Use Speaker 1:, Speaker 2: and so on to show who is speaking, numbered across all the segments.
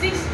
Speaker 1: 6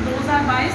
Speaker 1: 2022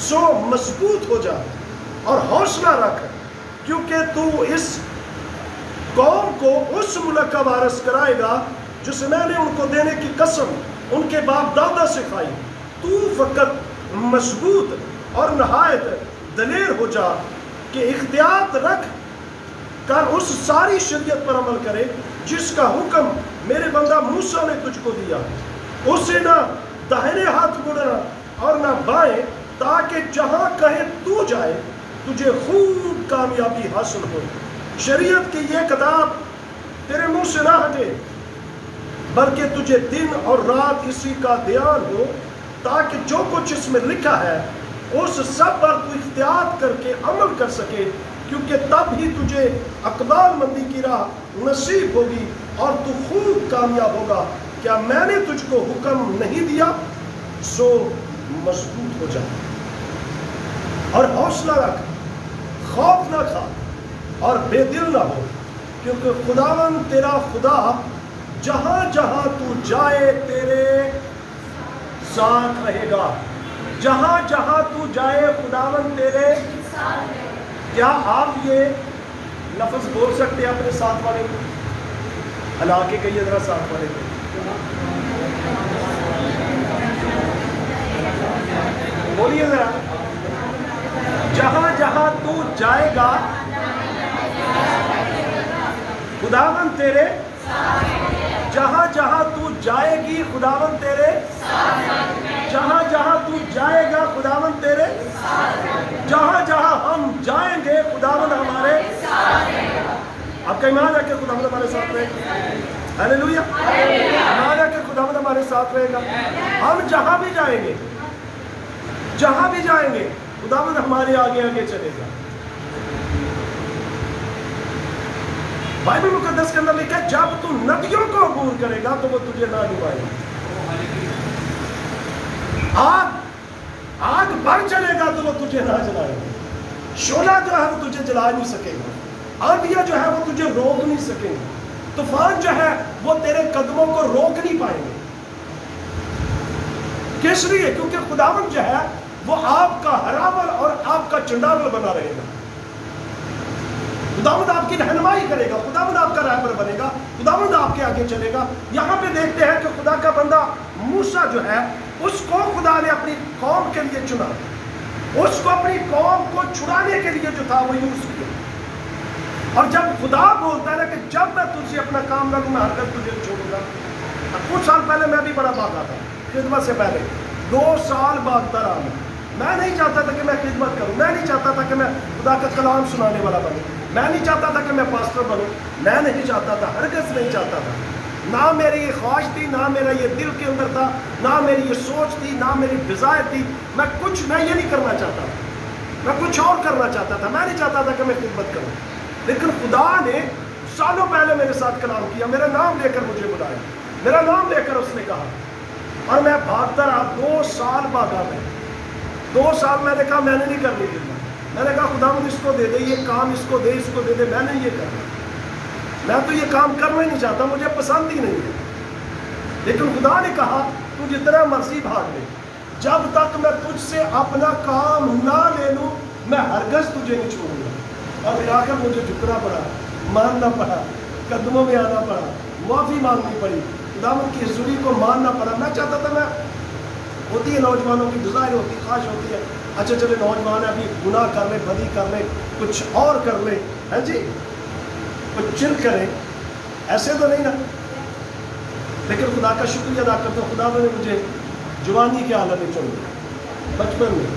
Speaker 2: سو مضبوط ہو جا اور حوصلہ رکھ، کیونکہ تو اس قوم کو اس ملک کا وارث کرائے گا جسے میں نے ان کو دینے کی قسم ان کے باپ دادا سے کھائی۔ تو فقط مضبوط اور نہایت دلیر ہو جا کہ اختیار رکھ کر اس ساری شریعت پر عمل کرے جس کا حکم میرے بندہ موسیٰ نے تجھ کو دیا، اسے نہ داہنے ہاتھ مڑنا اور نہ بائیں، تاکہ جہاں کہے تو جائے تجھے خوب کامیابی حاصل ہو۔ شریعت کی یہ کتاب تیرے منہ سے نہ ہٹے، بلکہ تجھے دن اور رات اسی کا دھیان ہو، تاکہ جو کچھ اس میں لکھا ہے اس سب پر تو اختیار کر کے عمل کر سکے، کیونکہ تب ہی تجھے عقبال مندی کی راہ نصیب ہوگی اور تو خوب کامیاب ہوگا۔ کیا میں نے تجھ کو حکم نہیں دیا؟ سو مضبوط ہو جا اور حوصلہ رکھ، خوف نہ کھا اور بے دل نہ ہو، کیونکہ خداوند تیرا خدا جہاں جہاں تو جائے تیرے ساتھ رہے گا۔ جہاں جہاں تو جائے خداوند تیرے ساتھ رہے گا۔ کیا آپ یہ لفظ بول سکتے ہیں اپنے ساتھ والے کو؟ ہلا کے کہیے ذرا ساتھ والے کو، بولیے ذرا، جہاں جہاں تو جائے گا خداوند تیرے، جہاں جہاں تو جائے گی خداوند تیرے، جہاں جہاں تو جائے گا خداوند تیرے، جہاں جہاں ہم جائیں گے خداوند ہمارے۔ آپ کا ایمان ہے کہ خداوند ہمارے ساتھ رہے گا؟ ہلیلویا! ایمان ہے کہ خداوند ہمارے ساتھ رہے گا؟ ہم جہاں بھی جائیں گے، جہاں بھی جائیں گے خداوند ہمارے آگے آگے چلے گا۔ بائبل مقدس کے اندر لکھا ہے جب تو ندیوں کو عبور کرے گا تو وہ تجھے نہ ڈبائے گا۔ آگ بڑھ چلے گا تو وہ تجھے نہ جلائے گا۔ شعلہ جو ہے وہ تجھے جلا نہیں سکے گا، آندیاں جو ہے وہ تجھے روک نہیں سکیں گے، طوفان جو ہے وہ تیرے قدموں کو روک نہیں پائیں گے۔ کس لیے؟ کیونکہ خداوند جو ہے وہ آپ کا ہراول اور آپ کا چنڈاول بنا رہے گا۔ خداوند آپ کی رہنمائی کرے گا، خداوند آپ کا رہبر بنے گا، خداوند آپ کے آگے چلے گا۔ یہاں پہ دیکھتے ہیں کہ خدا کا بندہ موسیٰ جو ہے اس کو خدا نے اپنی قوم کے لیے چنا، اس کو اپنی قوم کو چھڑانے کے لیے جو تھا وہ یوز کیا۔ اور جب خدا بولتا ہے نا کہ جب میں تجھ سے اپنا کام نہ لوں میں ہرگز تجھے چھوڑوں گا۔ کچھ سال پہلے میں بھی بڑا بھاگا تھا خدمت سے پہلے، 2 سال بھاگتا رہا میں نہیں چاہتا تھا کہ میں خدمت کروں، میں نہیں چاہتا تھا کہ میں خدا کا کلام سنانے والا بنوں، میں نہیں چاہتا تھا کہ میں پاسٹر بنوں، میں نہیں چاہتا تھا، ہرگز نہیں چاہتا تھا۔ نہ میری یہ خواہش تھی، نہ میرا یہ دل کے اندر تھا، نہ میری یہ سوچ تھی، نہ میری ڈیزائر تھی۔ میں یہ نہیں کرنا چاہتا تھا، میں کچھ اور کرنا چاہتا تھا، میں نہیں چاہتا تھا کہ میں خدمت کروں۔ لیکن خدا نے سالوں پہلے میرے ساتھ کلام کیا، میرا نام لے کر مجھے بلایا، میرا نام لے کر اس نے کہا، اور میں بھاگتا رہا۔ 2 سال بھاگا میں، 2 سال میں نے کہا میں نے نہیں کرنی خدمت۔ میں نے کہا خدا مجھے اس کو دے دے، یہ کام اس کو دے، اس کو دے دے، میں نے یہ کرنا، میں تو یہ کام کرنا ہی نہیں چاہتا، مجھے پسند ہی نہیں ہے۔ لیکن خدا نے کہا تو جتنا مرضی بھاگ لے، جب تک میں تجھ سے اپنا کام نہ لے لوں میں ہرگز تجھے نہیں چھوڑوں گا۔ اور پھر آ کر مجھے جھکنا پڑا، ماننا پڑا، قدموں میں آنا پڑا، معافی مانگنی پڑی، خداوند کی حضوری کو ماننا پڑا۔ میں چاہتا تھا، میں ہوتی ہے نوجوانوں کی ڈیزائر ہوتی ہے، خواہش ہوتی ہے، اچھا چلے نوجوان ہے ابھی گناہ کر لے، بدی کر لے، کچھ اور کر لے، ہے جی کچھ چل کرے، ایسے تو نہیں نا۔ لیکن خدا کا شکریہ ادا کرتا ہوں، خدا نے مجھے جوانی کے حالت میں چن لیا، بچپن میں،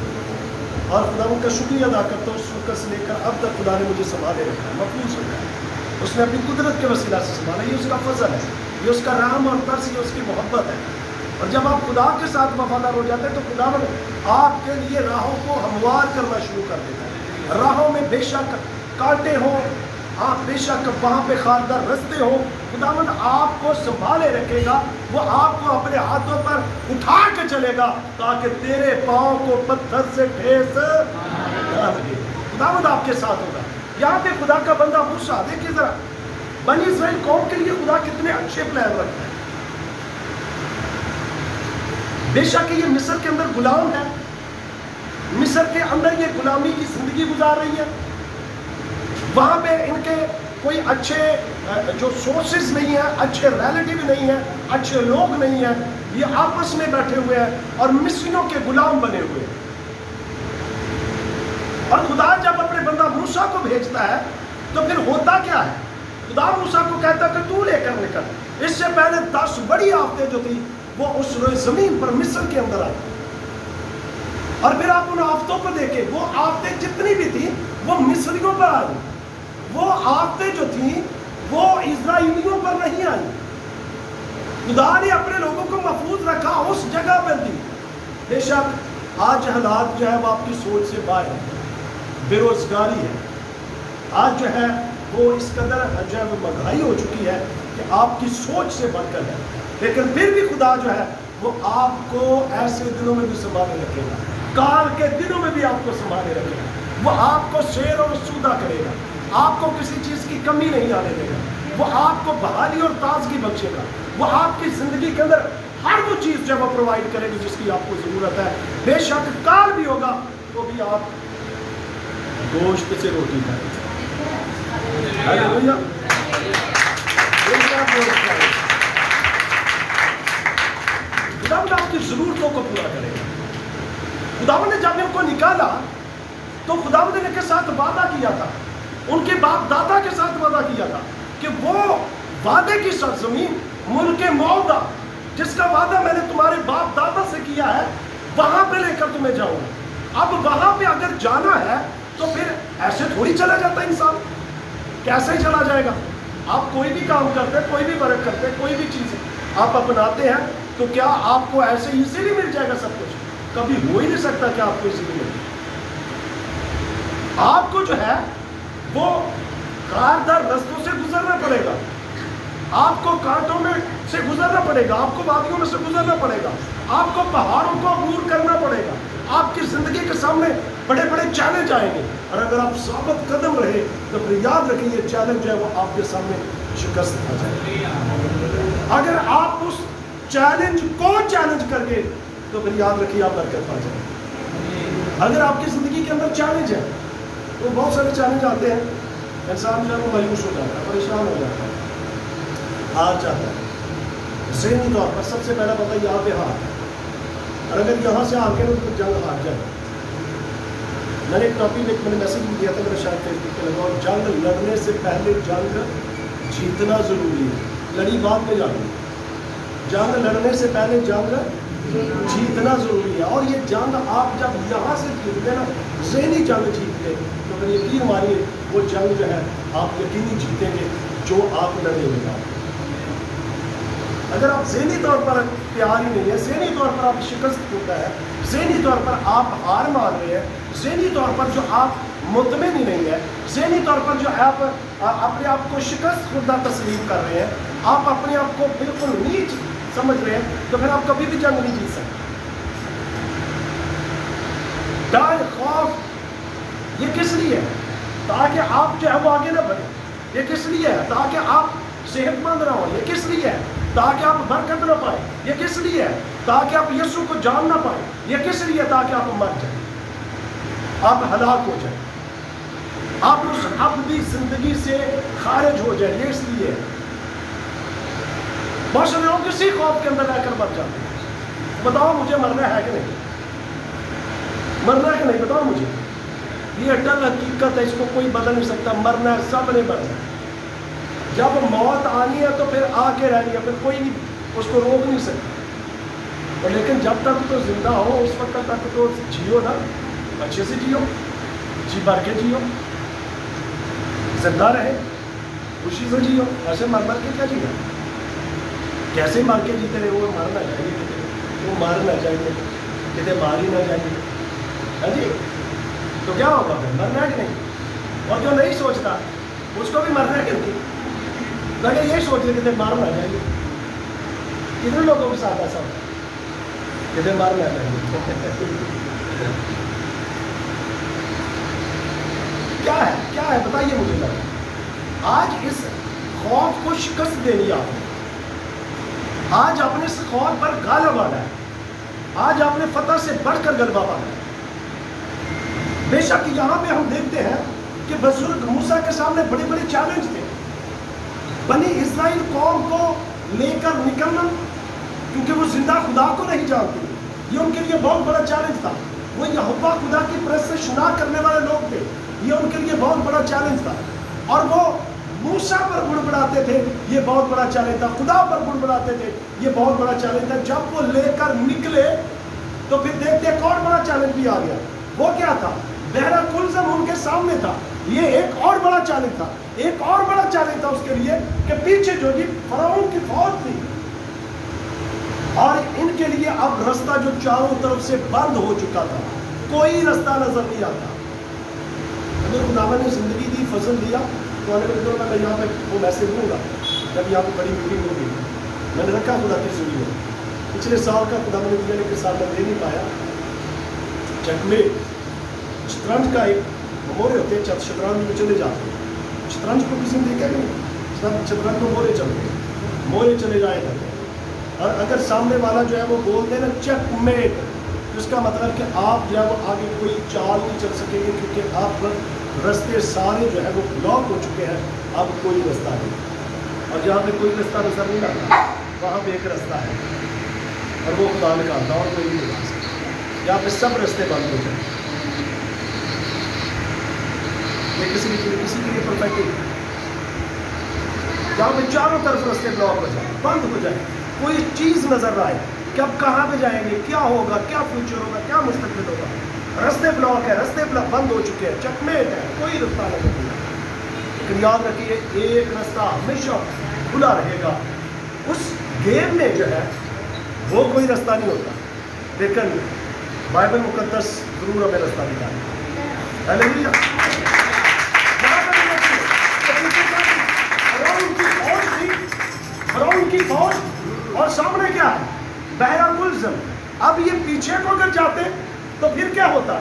Speaker 2: اور خدا کا شکریہ ادا کرتا ہوں اس وقت سے لے کر اب تک خدا نے مجھے سنبھالے رکھا ہے، محفوظ رکھا ہے۔ اس نے اپنی قدرت کے وسیلہ سے سنبھالا، یہ اس کا فضل ہے، یہ اس کا رحم اور ترس، یہ اس کی محبت ہے۔ اور جب آپ خدا کے ساتھ وفادار ہو جاتے ہیں تو خدا آپ کے لیے راہوں کو ہموار کرنا شروع کر دیتا ہے۔ راہوں میں بے شک کانٹے ہوں، آپ بے شک وہاں پہ خاردار رستے ہوں، خداوند آپ کو سنبھالے رکھے گا، وہ آپ کو اپنے ہاتھوں پر اٹھا کے چلے گا تاکہ تیرے پاؤں کو پتھر سے ٹھیس نہ لگے۔ خداوند آپ کے ساتھ ہوگا۔ یہاں پہ خدا کا بندہ موسیٰ، دیکھیے ذرا بنی اسرائیل قوم کے لیے خدا کتنے اچھے پلان رکھتا ہے۔ بے شک یہ مصر کے اندر غلام ہے، مصر کے اندر یہ غلامی کی زندگی گزار رہی ہے. وہاں پہ ان کے کوئی اچھے جو سورسز نہیں ہیں, اچھے ریلیٹیو نہیں ہیں, اچھے لوگ نہیں ہیں, یہ آپس میں بیٹھے ہوئے ہیں اور مصریوں کے غلام بنے ہوئے ہیں. اور خدا جب اپنے بندہ موسیٰ کو بھیجتا ہے تو پھر ہوتا کیا ہے؟ خدا موسیٰ کو کہتا ہے کہ تو لے کر نکل. اس سے پہلے 10 بڑی آفتیں جو تھی وہ اس روئے زمین پر مصر کے اندر آئی. اور پھر آپ ان آفتوں کو دیکھیں, وہ آفتیں جتنی بھی تھیں وہ مصریوں پر آئی. وہ آفتیں جو تھیں وہ اسرائیلیوں پر نہیں آئی. خدا نے اپنے لوگوں کو محفوظ رکھا اس جگہ پر بھی. بے شک آج حالات جو ہے وہ آپ کی سوچ سے باہر ہے. بے روزگاری ہے آج جو ہے وہ اس قدر جو ہے وہ مہنگائی ہو چکی ہے کہ آپ کی سوچ سے بڑھ کر ہے. لیکن پھر بھی خدا جو ہے وہ آپ کو ایسے دنوں میں بھی سنبھالے رکھے گا, کال کے دنوں میں بھی آپ کو سنبھالے رکھے گا. وہ آپ کو شیر اور سودا کرے گا, آپ کو کسی چیز کی کمی نہیں آنے دے گا. وہ آپ کو بحالی اور تازگی بخشے گا. وہ آپ کی زندگی کے اندر ہر وہ چیز جو ہے وہ پرووائڈ کرے گا جس کی آپ کو ضرورت ہے. بے شک کال بھی ہوگا تو بھی آپ گوشت سے روٹی کھائیں. ہاللیلویا. خداوند آپ کی ضرورتوں کو پورا کرے گا. خداوند نے جب ان کو نکالا تو خداوند نے ان کے ساتھ وعدہ کیا تھا, ان کے باپ دادا کے ساتھ وعدہ کیا تھا کہ وہ وعدے کی سرزمین ملک موعودہ جس کا وعدہ میں نے تمہارے باپ دادا سے کیا ہے وہاں پہ لے کر تمہیں جاؤں گا. اب وہاں پہ اگر جانا ہے تو پھر ایسے تھوڑی چلا جاتا انسان, کیسے چلا جائے گا؟ آپ کوئی بھی کام کرتے, کوئی بھی ورک کرتے, کوئی بھی چیز آپ اپناتے ہیں تو کیا آپ کو ایسے ایزیلی مل جائے گا سب کچھ؟ کبھی ہو ہی نہیں سکتا کہ آپ کو ایزیلی مل جائے. آپ کو جو ہے وہ کاردار رستوں سے گزرنا پڑے گا, آپ کو کانٹوں میں سے گزرنا پڑے گا, آپ کو وادیوں میں سے گزرنا پڑے گا, آپ کو پہاڑوں کو عبور کرنا پڑے گا. آپ کی زندگی کے سامنے بڑے بڑے چیلنج آئیں گے, اور اگر آپ ثابت قدم رہے تو پھر یاد رکھیں یہ چیلنج جو ہے وہ آپ کے سامنے شکست آ جائے گا. اگر آپ اس چیلنج کو چیلنج کر کے تو پھر یاد رکھیے آپ برکت پا جائیں گے. اگر آپ کی زندگی کے اندر چیلنج ہے تو بہت سارے چیلنج آتے ہیں, انسان جو ہے وہ مایوس ہو جاتا ہے, پریشان ہو جاتا ہے, ہار جاتا ہے. ذہنی طور پر سب سے پہلا پتہ یہاں پہ ہار, اور اگر یہاں سے آ کے تو جنگ ہار جائے. میں نے ایک ٹاپک میں نے میسج بھی دیا تھا, میرا شاید فیس بک پہ لگا, اور جنگ لڑنے سے پہلے جنگ جیتنا ضروری ہے. لڑی بات پہ جانا, جنگ لڑنے سے پہلے جنگ جیتنا ضروری ہے. اور یہ جنگ آپ جب یہاں سے جیتتے نا, ذہنی جنگ جیتتے, تو پھر یقین مانیے وہ جنگ جو ہے آپ یقینی جیتیں گے جو آپ لڑیں گے. اگر آپ ذہنی طور پر تیار ہی نہیں ہے, ذہنی طور پر آپ شکست ہوتا ہے, ذہنی طور پر آپ ہار مان رہے ہیں, ذہنی طور پر جو آپ مطمئن ہی نہیں ہے, ذہنی طور پر جو آپ اپنے آپ کو شکست خوردہ تسلیم کر رہے ہیں, آپ اپنے آپ کو بالکل نیچ سمجھ رہے ہیں, تو پھر آپ کبھی بھی جنگ نہیں جیت سکتے. ڈر خوف یہ کس لیے ہے؟ تاکہ آپ جو ہے وہ آگے نہ بڑھیں. یہ کس لیے ہے؟ تاکہ آپ صحت مند نہ ہوں. یہ کس لیے ہے؟ تاکہ آپ برکت نہ پائیں. یہ کس لیے ہے؟ تاکہ آپ یسوع کو جان نہ پائیں. یہ کس لیے؟ تاکہ آپ مر جائیں, آپ ہلاک ہو جائیں, آپ اس ابدی زندگی سے خارج ہو جائیں. یہ اس لیے ہے. بہت سے لوگ اسی خوف کے اندر رہ کر مر جاتے ہیں. بتاؤ مجھے مرنا ہے کہ نہیں؟ مرنا ہے کہ نہیں؟ بتاؤ مجھے. یہ اٹل حقیقت ہے, اس کو کوئی بدل نہیں سکتا. مرنا ہے, سب نے مرنا ہے. جب موت آنی ہے تو پھر آ کے رہنی ہے, پھر کوئی اس کو روک نہیں سکتا. اور لیکن جب تک تو زندہ ہو اس وقت تک تو جیو نا, اچھے سے جیو, جی بھر کے جیو, زندہ رہے, خوشی سے جیو. ایسے مر مر کے کیا جینا؟ کیسے مر کے جیتے رہے؟ وہ مرنا چاہیے, وہ مارنا چاہیے, کتنے مار ہی نہ چاہیے. ہاں جی, تو کیا ہوگا پھر؟ مرنا ہے کہ نہیں؟ اور جو نہیں سوچتا اس کو بھی مرنا ہے کہ نہیں؟ لگے یہ سوچ رہے کتنے مارنا چاہیے. کتنے لوگوں کے ساتھ ایسا ہوتا ہے کتنے مارنا چاہیے. کیا ہے, کیا ہے بتائیے مجھے لگا. آج اس خوف کو شکست دینی آپ نے, آج آپ نے اس خوف پر غالب آنا ہے, آج آپ نے فتح سے بڑھ کر غلبہ پانا ہے. بے شک یہاں پہ ہم دیکھتے ہیں کہ بزرگ موسیٰ کے سامنے بڑے بڑے چیلنج تھے. بنی اسرائیل قوم کو لے کر نکلنا، کیونکہ وہ زندہ خدا کو نہیں جانتے، یہ ان کے لیے بہت بڑا چیلنج تھا. وہ یہوہ خدا کی پرستش نہ کرنے والے لوگ تھے، یہ ان کے لیے بہت بڑا چیلنج تھا. اور وہ موسیٰ پر بڑبڑاتے تھے، یہ بہت بڑا چیلنج تھا. خدا پر بڑبڑاتے تھے، یہ بہت بڑا چیلنج تھا. جب وہ لے کر نکلے تو پھر دیکھتے ایک اور بڑا چیلنج بھی آ گیا. وہ کیا تھا؟ بحر کلزم ان کے سامنے تھا. یہ ایک اور بڑا چیلنج تھا. ایک اور بڑا چیلنج تھا اس کے لیے کہ پیچھے جو جی فرعون کی فوج تھی، اور ان کے لیے اب رستہ جو چاروں طرف سے بند ہو چکا تھا، کوئی رستہ نظر نہیں آتا. اگر خداوند نے زندگی دی، فضل دیا، تو میں یہاں پہ وہ میسج دوں گا. جب یہاں پہ بڑی میٹنگ ہوگی، میں نے رکھا خدا کی سنی میں پچھلے سال کا خداوند نے دیا، لیکن سال میں دے نہیں پایا. چکمے شطرنج کا ایک مورے ہوتے ہیں، شطرنج میں چلے جاتے ہیں. شطرنج کو کسی نے دیکھا نہیں، شطرنج کو مورے چلتے ہیں، مورے چلے جائے کرتے ہیں. اور اگر سامنے والا جو ہے وہ بولتے ہیں نا چیک میٹ، اس کا مطلب کہ آپ جو ہے وہ آگے کوئی چال نہیں چل سکیں گے، کیونکہ آپ رستے سارے جو ہے وہ بلاک ہو چکے ہیں، اب کوئی رستہ نہیں. اور جہاں پہ کوئی رستہ نظر نہیں آتا وہاں پہ ایک رستہ ہے، اور وہ خدا نکالتا اور کوئی نہیں نکال سکتا. یہاں پہ سب رستے بند ہو جائیں. یہ کسی کے لیے پرفیکٹ نہیں. جہاں پہ چاروں طرف رستے بلاک ہو جائیں، بند ہو جائیں، کوئی چیز نظر نہ آئے کہ اب کہاں پہ جائیں گے، کیا ہوگا، کیا فیوچر ہوگا، کیا مستقبل ہوگا. رستے بلاک ہے، رستے بند ہو چکے ہیں، چکمیٹ ہے، کوئی رستہ نظر نہیں. لیکن یاد رکھیے ایک رستہ ہمیشہ کھلا رہے گا. اس گیم میں جو ہے وہ کوئی رستہ نہیں ہوتا، لیکن بائبل مقدس ضرور ہمیں رستہ دکھائے. ہاللیلویا. فرعون کی فوج اور سامنے کیا ہے؟ بحر کلزم. اب یہ پیچھے کو اگر جاتے تو پھر کیا ہوتا؟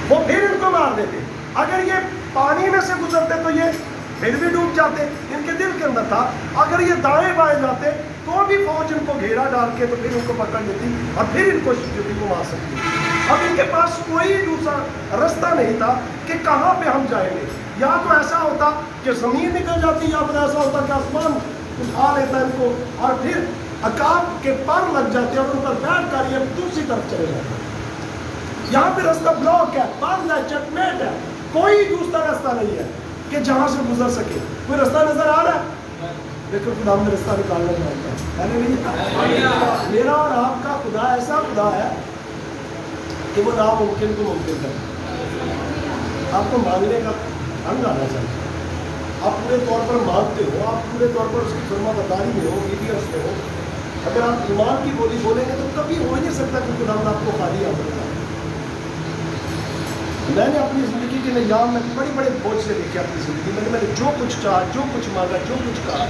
Speaker 2: وہ پھر ان کو مار دیتے. اگر یہ پانی میں سے گزرتے تو یہ پھر بھی ڈوب جاتے. ان کے دل کے اندر تھا اگر یہ دائیں بائیں جاتے تو بھی فوج ان کو گھیرا ڈال کے تو پھر ان کو پکڑ لیتی اور پھر ان کو جو بھی وہ مار سکتی. اب ان کے پاس کوئی دوسرا رستہ نہیں تھا کہ کہاں پہ ہم جائیں گے. یا تو ایسا ہوتا کہ زمین نکل جاتی، یا پھر ایسا ہوتا کہ آسمان اٹھا لیتا ان کو اور پھر عقاب کے پر لگ جاتے اور ان پر بیٹھ کر یہ دوسری طرف چلے جاتے. یہاں پہ رستہ بلاک ہے، بند ہے، چکمیٹ ہے، کوئی دوسرا رستہ نہیں ہے کہ جہاں سے گزر سکے. کوئی رستہ نظر آ رہا ہے؟ لیکن خدا نے رستہ نکالنا چاہتا ہے. میرا اور آپ کا خدا ایسا خدا ہے کہ وہ ناممکن کو ممکن کرتا. آپ کو مانگنے کا ڈھنگ آنا چاہیے. آپ پورے طور پر مانگتے ہو، آپ پورے طور پر اس کی فرما برداری میں ہو، obedience میں ہو. اگر آپ ایمان کی بولی بولیں گے تو کبھی ہو ہی نہیں سکتا کہ خدا آپ کو خالی آ سکتا ہے. میں نے اپنی زندگی کے نظام میں بڑے بڑے بوجھ سے دیکھے اپنی زندگی میں نے جو کچھ چاہا، جو کچھ مانگا، جو کچھ کہا،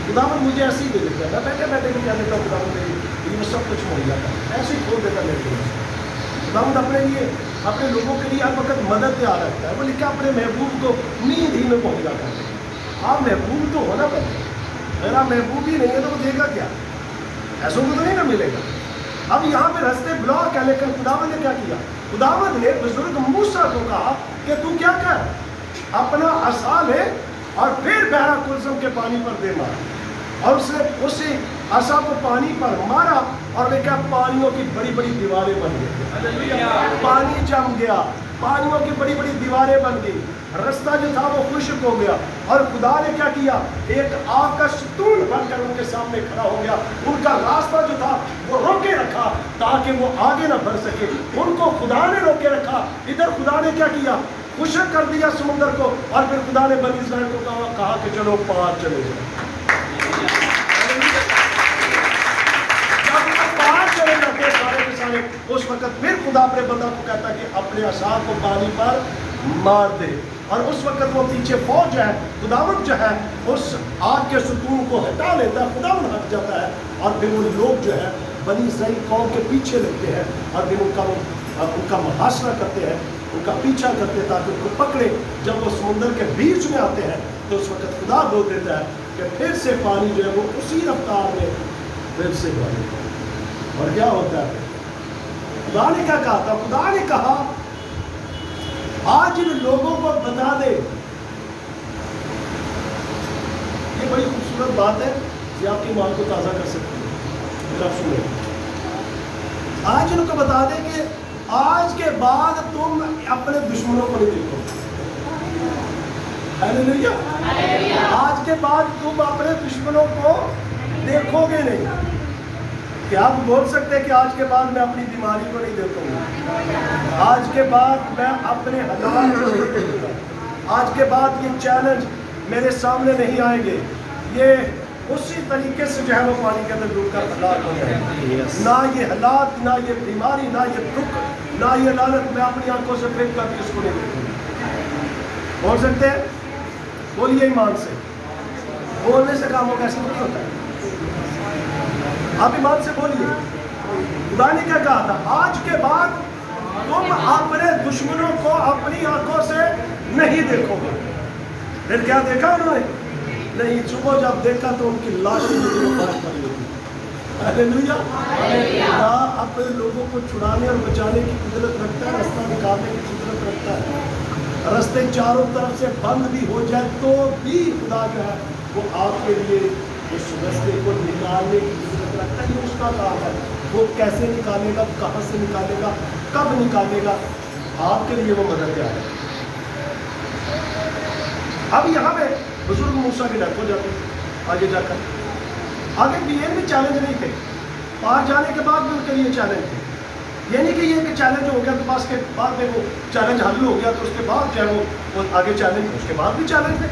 Speaker 2: خداوند مجھے ایسے ہی دے دیتا ہے. میں بیٹھے بیٹھے بھی کہہ دیتا ہوں خداوند میرے لیے سب کچھ مہیا کرتا ہے، ایسے ہی کھول دیتا میرے لیے. خداوند اپنے لیے اپنے لوگوں کے لیے ہر وقت مدد تیار رکھتا ہے. وہ لکھا اپنے محبوب کو نیند ہی میں مہیا کرتا ہے. آپ محبوب تو ہونا پڑتا ہے. اگر آپ محبوب ہی نہیں ہے تو وہ دے گا کیا؟ ایسوں کو تو نہیں نہ ملے گا. اب یہاں پہ رستے بلاک ہے، لیکن خداوند نے کیا کیا؟ خداوند نے بزرگ موسیٰ کو کہا کہ تو کیا کر، اپنا عصا لے اور پھر بحر کلزم کے پانی پر دے مار. اور اس نے اسی عصا کو پانی پر مارا اور دیکھا پانیوں کی بڑی بڑی دیواریں بن گئی. پانی جم گیا، پانیوں کی بڑی بڑی دیواریں بن گئی. رستہ جو تھا وہ خشک ہو گیا. اور خدا نے کیا کیا؟ ایک آگ کا ستون بن کر ان کے سامنے کھڑا ہو گیا. ان کا راستہ جو تھا وہ روکے رکھا تاکہ وہ آگے نہ بڑھ سکے. ان کو خدا نے روکے رکھا. ادھر خدا نے کیا کیا؟ خشک کر دیا سمندر کو. اور پھر خدا نے بنی اسرائیل کو کہا کہ چلو پار چلے جاؤ. چلے جاتے سارے کے سارے. اس وقت پھر خدا اپنے بندہ کو کہتا کہ اپنے عصا کو پانی پر مار دے. اور اس وقت وہ پیچھے فوج ہے، خداوند جو ہے اس آگ کے ستون کو ہٹا لیتا ہے، خداوند ہٹ جاتا ہے. اور پھر وہ لوگ جو ہے بنی اسرائیل قوم کے پیچھے لگتے ہیں اور پھر ان کا محاصرہ کرتے ہیں، ان کا پیچھا کرتے ہیں تاکہ ان کو پکڑے. جب وہ سمندر کے بیچ میں آتے ہیں تو اس وقت خدا بول دیتا ہے کہ پھر سے پانی جو ہے وہ اسی رفتار میں پھر سے بڑھے. اور کیا ہوتا ہے؟ خدا نے کیا کہا تھا؟ خدا نے کہا آج ان لوگوں کو بتا دے. یہ بڑی خوبصورت بات ہے یہ آپ کی ایمان کو تازہ کر سکتی ہے. آپ سنیں, آج ان کو بتا دے کہ آج کے بعد تم اپنے دشمنوں کو نہیں دیکھو. ہیلیلویا. آج کے بعد تم اپنے دشمنوں کو دیکھو گے نہیں. کیا آپ بول سکتے ہیں کہ آج کے بعد میں اپنی بیماری کو نہیں دیکھوں گا, آج کے بعد میں اپنے حالات کو نہیں دیکھوں گا, آج کے بعد یہ چیلنج میرے سامنے نہیں آئیں گے. یہ اسی طریقے سے جو ہے وہ پانی کے اندر ڈوب کر ہلاک ہو جائے. نہ یہ حالات, نہ یہ بیماری, نہ یہ دکھ, نہ یہ لعنت میں اپنی آنکھوں سے پھینک کر اس کو نہیں دیکھوں گا. بول سکتے ہیں؟ بولیے ایمان سے. بولنے سے کام ہوگا, ایسا نہیں ہوتا ہے. آپ ایمان سے بولیے. خدا نے کیا کہا تھا؟ آج کے بعد تم اپنے دشمنوں کو اپنی آنکھوں سے نہیں دیکھو گے. پھر کیا دیکھا انہوں نے؟ نہیں. صبح جب دیکھا تو ان کی لاشیں پڑی ہوئی. ہیلیلویا. خدا اپنے لوگوں کو چھڑانے اور بچانے کی قدرت رکھتا ہے, راستہ نکالنے کی قدرت رکھتا ہے. راستے چاروں طرف سے بند بھی ہو جائے تو بھی خدا جو ہے وہ آپ کے لیے اس راستے کو نکالنے کی قدرت رکھتا ہے. یہ اس کا کام ہے. وہ کیسے نکالے گا, کہاں سے نکالے گا, کب نکالے گا, آپ کے لیے وہ مددگار ہے. اب یہاں پہ بزرگ موسیٰ کی ڈیتھ ہو جاتی ہے. آگے جا کر آگے بھی یہ بھی چیلنج نہیں تھے, پار جانے کے بعد بھی ان کے لیے چیلنج تھے. یہ نہیں کہ یہ کہ چیلنج ہو گیا تو بس کے بعد میں وہ چیلنج حل ہو گیا تو اس کے بعد جو ہے وہ آگے چیلنج, اس کے بعد بھی چیلنج تھے.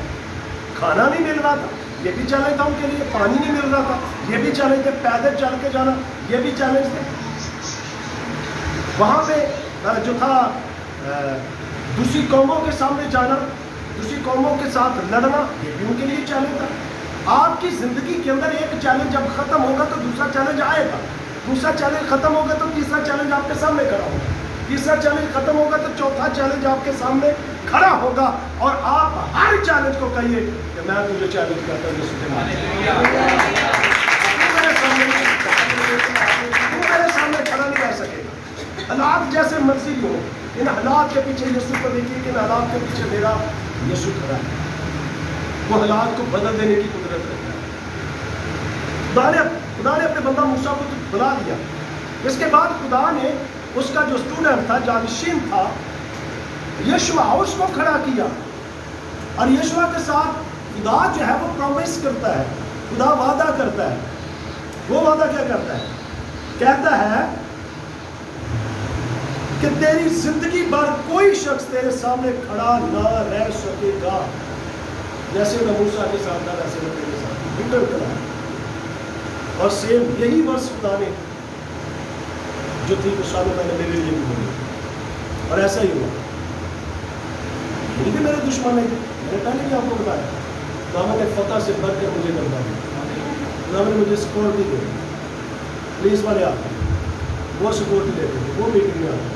Speaker 2: کھانا نہیں مل رہا تھا, یہ بھی چیلنج تھا ان کے لیے. پانی نہیں مل رہا تھا, یہ بھی چیلنج تھے. پیدل چل کے جانا, یہ بھی چیلنج تھے. وہاں پہ جو تھا دوسری قوموں کے سامنے جانا, دوسری قوموں کے ساتھ لڑنا, یہ بھی ان کے لیے چیلنج تھا. آپ کی زندگی کے اندر ایک چیلنج جب ختم ہوگا تو دوسرا چیلنج آئے گا. دوسرا چیلنج ختم ہوگا تو تیسرا چیلنج آپ کے سامنے کھڑا ہوگا. تیسرا چیلنج ختم ہوگا تو چوتھا چیلنج آپ کے سامنے کھڑا ہوگا. اور آپ ہر چیلنج کو کہیے کہ میں تجھے چیلنج کرتا ہوں, میرے سامنے کھڑا نہیں کر سکے گا. حالات جیسے مرضی ہو, ان حالات کے پیچھے یسوع کو دیکھیے کہ ان حالات کے پیچھے میرا یسوع کھڑا ہے. وہ حالات کو بدل دینے کی قدرت رکھتا ہے. خدا نے اپنے بندہ موسیٰ کو بلا دیا. اس کے بعد خدا نے اس کا جو اسٹوڈنٹ تھا, جانشین تھا, یشوع, اس کو کھڑا کیا. اور یشوع کے ساتھ خدا جو ہے وہ پرومس کرتا ہے, خدا وعدہ کرتا ہے. وہ وعدہ کیا کرتا ہے؟ کہتا ہے کہ تیری زندگی بھر کوئی شخص تیرے سامنے کھڑا نہ رہ سکے گا. جیسے میں موسیٰ کے ساتھ تھا ویسے میں تیرے ساتھ ریٹرن کرا. اور سیم یہی ورس خدا نے جو تھی اس سال میں نے میرے لیے بھی بولی, اور ایسا ہی ہوا. میرے دشمن نہیں تھے, میں نے پہلے بھی آپ کو بتایا. خدا نے فتح سے بڑھ کر مجھے کرنا دیا. خدا نے مجھے سیکورٹی دی. پولیس والے آتے ہیں, وہ سیکورٹی دیتے ہیں, وہ میٹنگ میں آتے ہیں.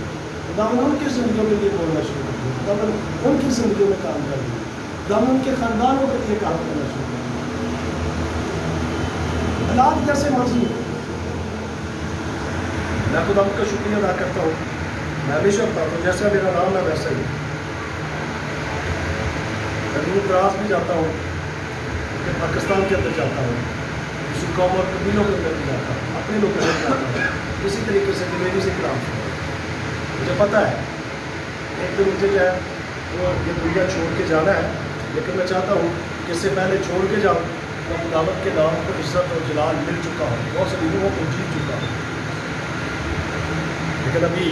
Speaker 2: خدا نے ان کی زندگیوں کے لیے بولنا شروع کر دیا. خدا نے ان کی زندگیوں میں کام کر دیا. خدا نے ان کے خاندانوں کے لیے کام کرنا شروع کر دیا. حالات جیسے مرضی ہو, میں خدا کا شکریہ ادا کرتا ہوں. میں ہمیشہ بتاتا ہوں جیسا میرا نام ہے ویسا ہی. میں دور دراز بھی جاتا ہوں, کہ پاکستان کے اندر جاتا ہوں, کسی قوم اور قبیلوں کے اندر بھی جاتا ہوں, اپنے لوگوں کے اندر جاتا ہوں. اسی طریقے سے میری سے کلام مجھے پتہ ہے ایک دن مجھے جو ہے وہ یہ دنیا چھوڑ کے جانا ہے. لیکن میں چاہتا ہوں کہ اس سے پہلے چھوڑ کے جاؤں میں خداوت کے نام کو عزت اور جلال مل چکا ہوں, بہت سے لوگوں کو جیت چکا ہوں. لیکن ابھی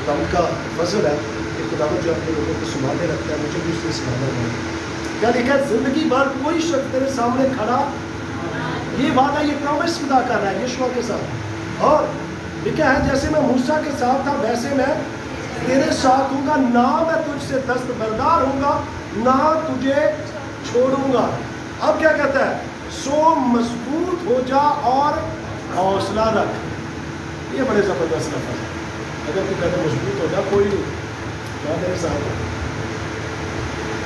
Speaker 2: خداوت کا فضل ہے کہ خداوت جو اپنے لوگوں کو سنبھالے رکھتا ہے, مجھے بھی اس نے سنبھالنا ہے. کیا لکھا ہے؟ زندگی بھر کوئی شخص تیرے سامنے کھڑا, یہ وعدہ, یہ پرومس خدا کر رہا ہے یشوع کے ساتھ. اور لکھا ہے جیسے میں موسیٰ کے ساتھ تھا ویسے میں تیرے ساتھ ہوں گا, نہ میں تجھ سے دستبردار ہوں گا, نہ تجھے چھوڑوں گا. اب کیا کہتا ہے؟ سو مضبوط ہو جا اور حوصلہ رکھ. یہ بڑے زبردست لفظ ہے. اگر تو کہتے مضبوط ہو جا, کوئی نہیں, میں تیرے ساتھ ہوں.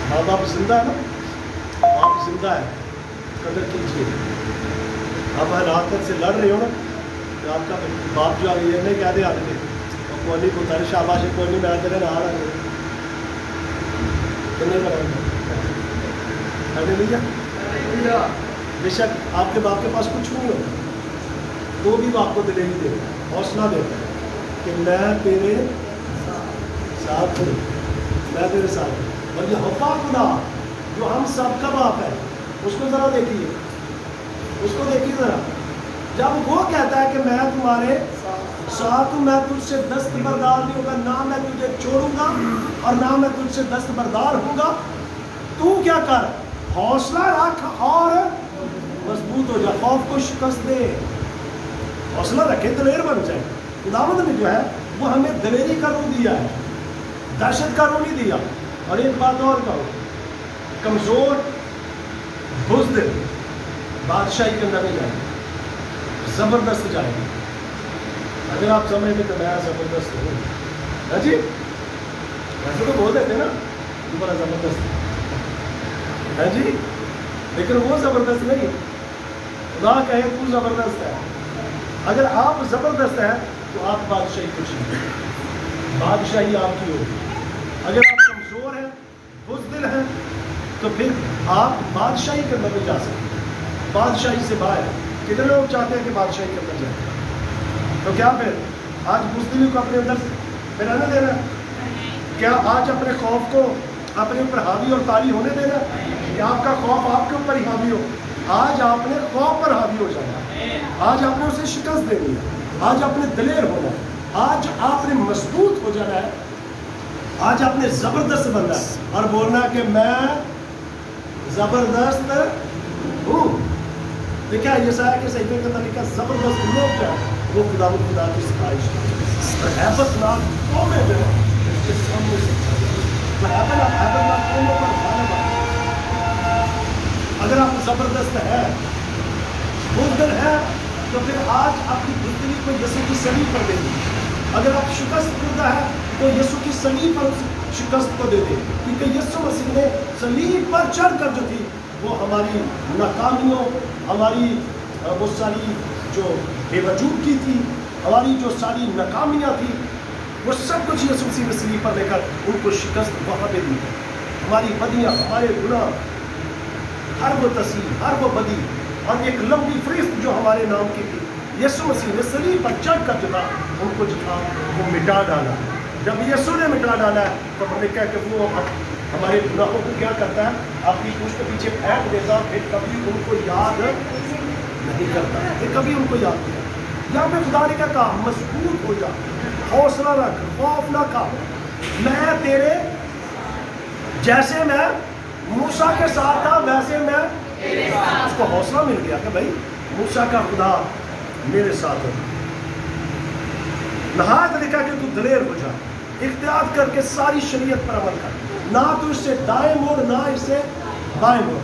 Speaker 2: ماں باپ زندہ ہے نا, باپ زندہ ہے, قدر کیجیے. آپ حالات سے لڑ رہے ہو نا, تو آپ کا باپ جو آگے یہ نہیں کہہ دے آگے کوئی کو تیرے شاباش کوئی نہیں, میں تیرے نہ رہا. کہ نہیں کریں گے؟ بے شک آپ کے باپ کے پاس کچھ نہیں ہوتا تو بھی وہ آپ کو دلیری دیتا ہے، حوصلہ دیتا ہے کہ میں تیرے ساتھ ہوں، میں تیرے ساتھ ہوں۔ اور یہ حقا خدا جو ہم سب کا باپ ہے، اس کو ذرا دیکھیے، اس کو دیکھیے ذرا، جب وہ کہتا ہے کہ میں تمہارے ساتھ ہوں، میں تجھ سے دستبردار نہیں ہوگا، نہ میں تجھے چھوڑوں گا اور نہ میں تجھ سے دستبردار ہوں گا، تو کیا کر، حوصلہ رکھ اور مضبوط ہو جا، خوف کو شکست دے، حوصلہ رکھے، دلیر بن جائے۔ خداوند نے جو ہے وہ ہمیں دلیری کا روح دیا ہے، دہشت کا روح نہیں دیا۔ اور ایک بات اور کہو، کمزور بزدل بادشاہی کے اندر نہیں جائے گا، زبردست جائے گا۔ اگر آپ سمجھتے تو میں زبردست ہوں، ہاں جی، ویسے تو بول دیتے نا تو بڑا زبردست ہے، ہاں جی، لیکن وہ زبردست نہیں، خدا کہے تو زبردست ہے۔ اگر آپ زبردست ہیں تو آپ بادشاہی کچھ نہیں، بادشاہی آپ کی ہوگی۔ اگر آپ کمزور ہیں، بزدل ہیں، تو پھر آپ بادشاہی کے اندر نہیں جا سکتے، بادشاہی سے باہر۔ کتنے لوگ چاہتے ہیں کہ بادشاہی کے اندر جائیں؟ تو کیا پھر آج بزدلی کو اپنے اندر پھر رہنے دینا ہے؟ کیا آج اپنے خوف کو اپنے اوپر حاوی اور طاری ہونے دینا ہے کہ آپ کا خوف آپ کے اوپر ہی حاوی ہو؟ آج آپ نے خوف پر حاوی ہو جانا ہے، آج آپ نے اسے شکست دینی ہے، آج آپ نے دلیر ہونا ہے، آج آپ نے مضبوط ہو جانا ہے، آج آپ نے زبردست بننا ہے اور بولنا ہے کہ میں زبردست ہوں۔ دیکھا یسایہ کے صحیفے کے اندر لکھا زبردست لوگ جو ہے وہ خدا کی ستائش اور ہیبت ناک قومیں جو ہے اس کے سامنے سے تو ہیبت ناک قوموں پر غالب آئے۔ اگر آپ زبردست ہے، بزدل ہے، تو پھر آج اپنی بزدلی کو یسوع کی صلیب پر دے دیں۔ اگر آپ شکست خوردہ ہے تو یسوع کی صلیب پر شکست کو دے دیں، کیونکہ یسوع مسیح نے صلیب پر چڑھ کر جو تھی وہ ہماری ناکامیوں، ہماری وہ ساری جو بے وجودگی تھی، ہماری جو ساری ناکامیاں تھی، وہ سب کچھ یسوع مسیح نے صلیب پر لے کر ان کو شکست وہاں پہ دی۔ ہماری بدیاں، ہمارے گناہ، ہر وہ تصیب، ہر وہ بدی اور ایک لمبی فہرست جو ہمارے نام کی تھی، یسوع مسیح نے صلیب پر چڑھ کر جو تھا ان کو جو تھا وہ مٹا ڈالا۔ جب یسوع نے مٹا ڈالا ہے تو ہم نے کہا کہ وہ ہمارے گناہوں کو کیا کرتا ہے، اپنی پشت پیچھے پھینک دیتا، پھر کبھی ان کو یاد نہیں کرتا، پھر کبھی ان کو یاد نہیں کرتا۔ یہاں پہ خدا نے کیا کہا، مضبوط ہو جا، حوصلہ رکھ، خوف نہ کھا، میں تیرے جیسے میں موسیٰ کے ساتھ تھا ویسے میں اس کو حوصلہ مل گیا کہ بھائی موسیٰ کا خدا میرے ساتھ ہو۔ نہایت لکھا کہ تو دلیر ہو جا، اختیار کر کے ساری شریعت پر عمل کر، نہ تو اس سے دائیں موڑ نہ اس سے بائیں موڑ،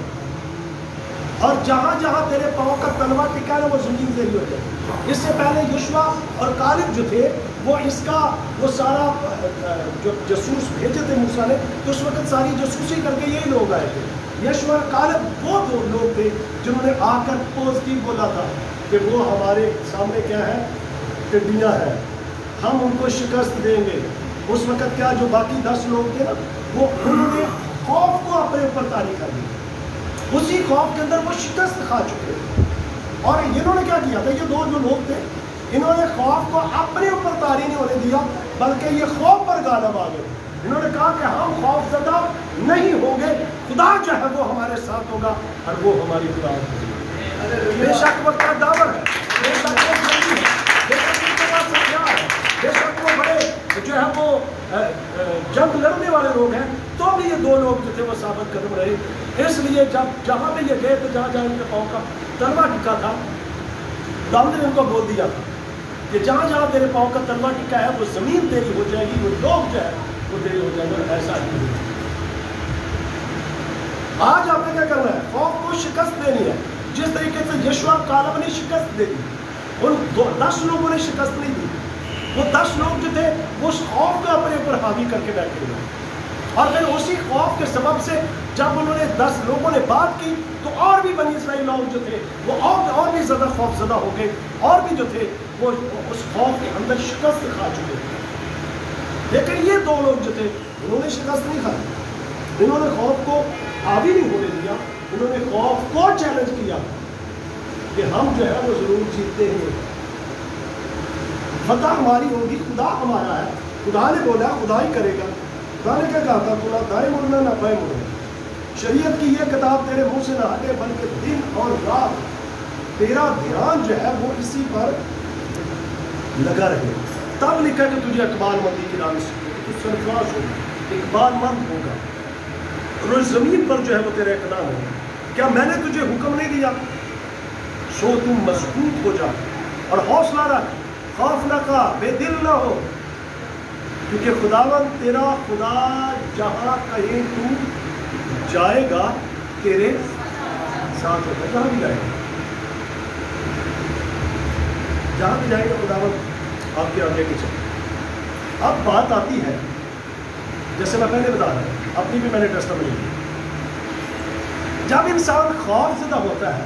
Speaker 2: اور جہاں جہاں تیرے پاؤں کا تلوا ٹکا ہے وہ زمین تیری ہو جائے۔ اس سے پہلے یشوع اور کالب جو تھے وہ اس کا وہ سارا جو جاسوس بھیجے تھے موسیٰ نے، تو اس وقت ساری جاسوسی کر کے یہی لوگ آئے تھے۔ یشوع اور کالب وہ دو لوگ تھے جنہوں نے آ کر پوزیٹیو بولا تھا کہ وہ ہمارے سامنے کیا ہے، ٹڈیاں ہیں، ہم ان کو شکست دیں گے۔ اس وقت کیا جو باقی 10 لوگ تھے نا، وہ انہوں نے خوف کو اپنے اوپر طاری کر دی، اسی خوف کے اندر وہ شکست کھا چکے تھے۔ اور انہوں نے کیا کیا تھا، یہ دو جو لوگ تھے انہوں نے خوف کو اپنے اوپر طاری نہیں ہونے دیا بلکہ یہ خوف پر غالب آ گئے۔ انہوں نے کہا کہ ہم خوف زدہ نہیں ہوں گے، خدا جو ہے وہ ہمارے ساتھ ہوگا اور وہ ہماری خدا ہوگی۔ بے شک وہ قداور ہے، بے شک وہ صحیح ہے، بے شک ان کے پاس ہتھیار ہے، بے شک وہ بڑے جو ہے وہ جنگ لڑنے والے لوگ ہیں، تو بھی یہ دو لوگ جو تھے وہ ثابت قدم رہے۔ اس لیے جب جہاں پہ یہ گئے تو جہاں جہاں ان کے پاؤں کا تلوا ٹکا تھا، داؤد نے ان کو بول دیا کہ جہاں جہاں تیرے پاؤں کا تلوا ٹکا ہے وہ زمین تیری ہو جائے گی، وہ لوگ جو ہے وہ تیری ہو جائے گا۔ ایسا ہی ہے۔ آج آپ نے کیا کرنا ہے، خوف کو شکست دینی ہے، جس طریقے سے یشوع کالب نے شکست دے دی، ان 10 لوگوں نے شکست نہیں دی۔ وہ 10 لوگ جو تھے وہ اس خوف کو اپنے اوپر حاوی کر کے بیٹھے ہوئے، اور پھر اسی خوف کے سبب سے جب انہوں نے 10 لوگوں نے بات کی تو اور بھی بنی اسرائیل لوگ جو تھے وہ اور بھی زیادہ خوف زدہ ہو گئے، اور بھی جو تھے وہ اس خوف کے اندر شکست کھا چکے تھے۔ لیکن یہ 2 لوگ جو تھے انہوں نے شکست نہیں کھائی، انہوں نے خوف کو حاوی نہیں ہونے دیا، انہوں نے خوف کو چیلنج کیا کہ ہم جو ہے وہ ضرور جیتتے ہیں، فتح ہماری ہوگی، خدا ہمارا ہے، خدا نے بولا خدا ہی کرے گا۔ خدا نے کیا کہا تھا، تو نہ دائیں مڑنا نہ بائیں مڑنا، شریعت کی یہ کتاب تیرے منہ سے نہ ہٹے، بلکہ دن اور رات تیرا دھیان جو ہے وہ اسی پر لگا رہے۔ تب لکھا کہ تجھے اقبال مندی کی راہ سے تو سرفراز ہوگا، اقبال مند ہوگا، اور اس زمین پر جو ہے وہ تیرا اقدام ہوگا۔ کیا میں نے تجھے حکم نہیں دیا؟ سو تم مضبوط ہو جا اور حوصلہ رکھ، خوف نہ کھا، بے دل نہ ہو، کیونکہ خداوند تیرا خدا جہاں کہیں تو جائے گا تیرے ساتھ ہوگا۔ جہاں بھی جائے گا، جہاں بھی جائے گا خداوند آپ کے آگے کے چلے۔ اب بات آتی ہے، جیسے میں پہلے بتا رہا ہوں، اپنی بھی میں نے ٹیسٹمنی دی، جب انسان خوف زدہ ہوتا ہے،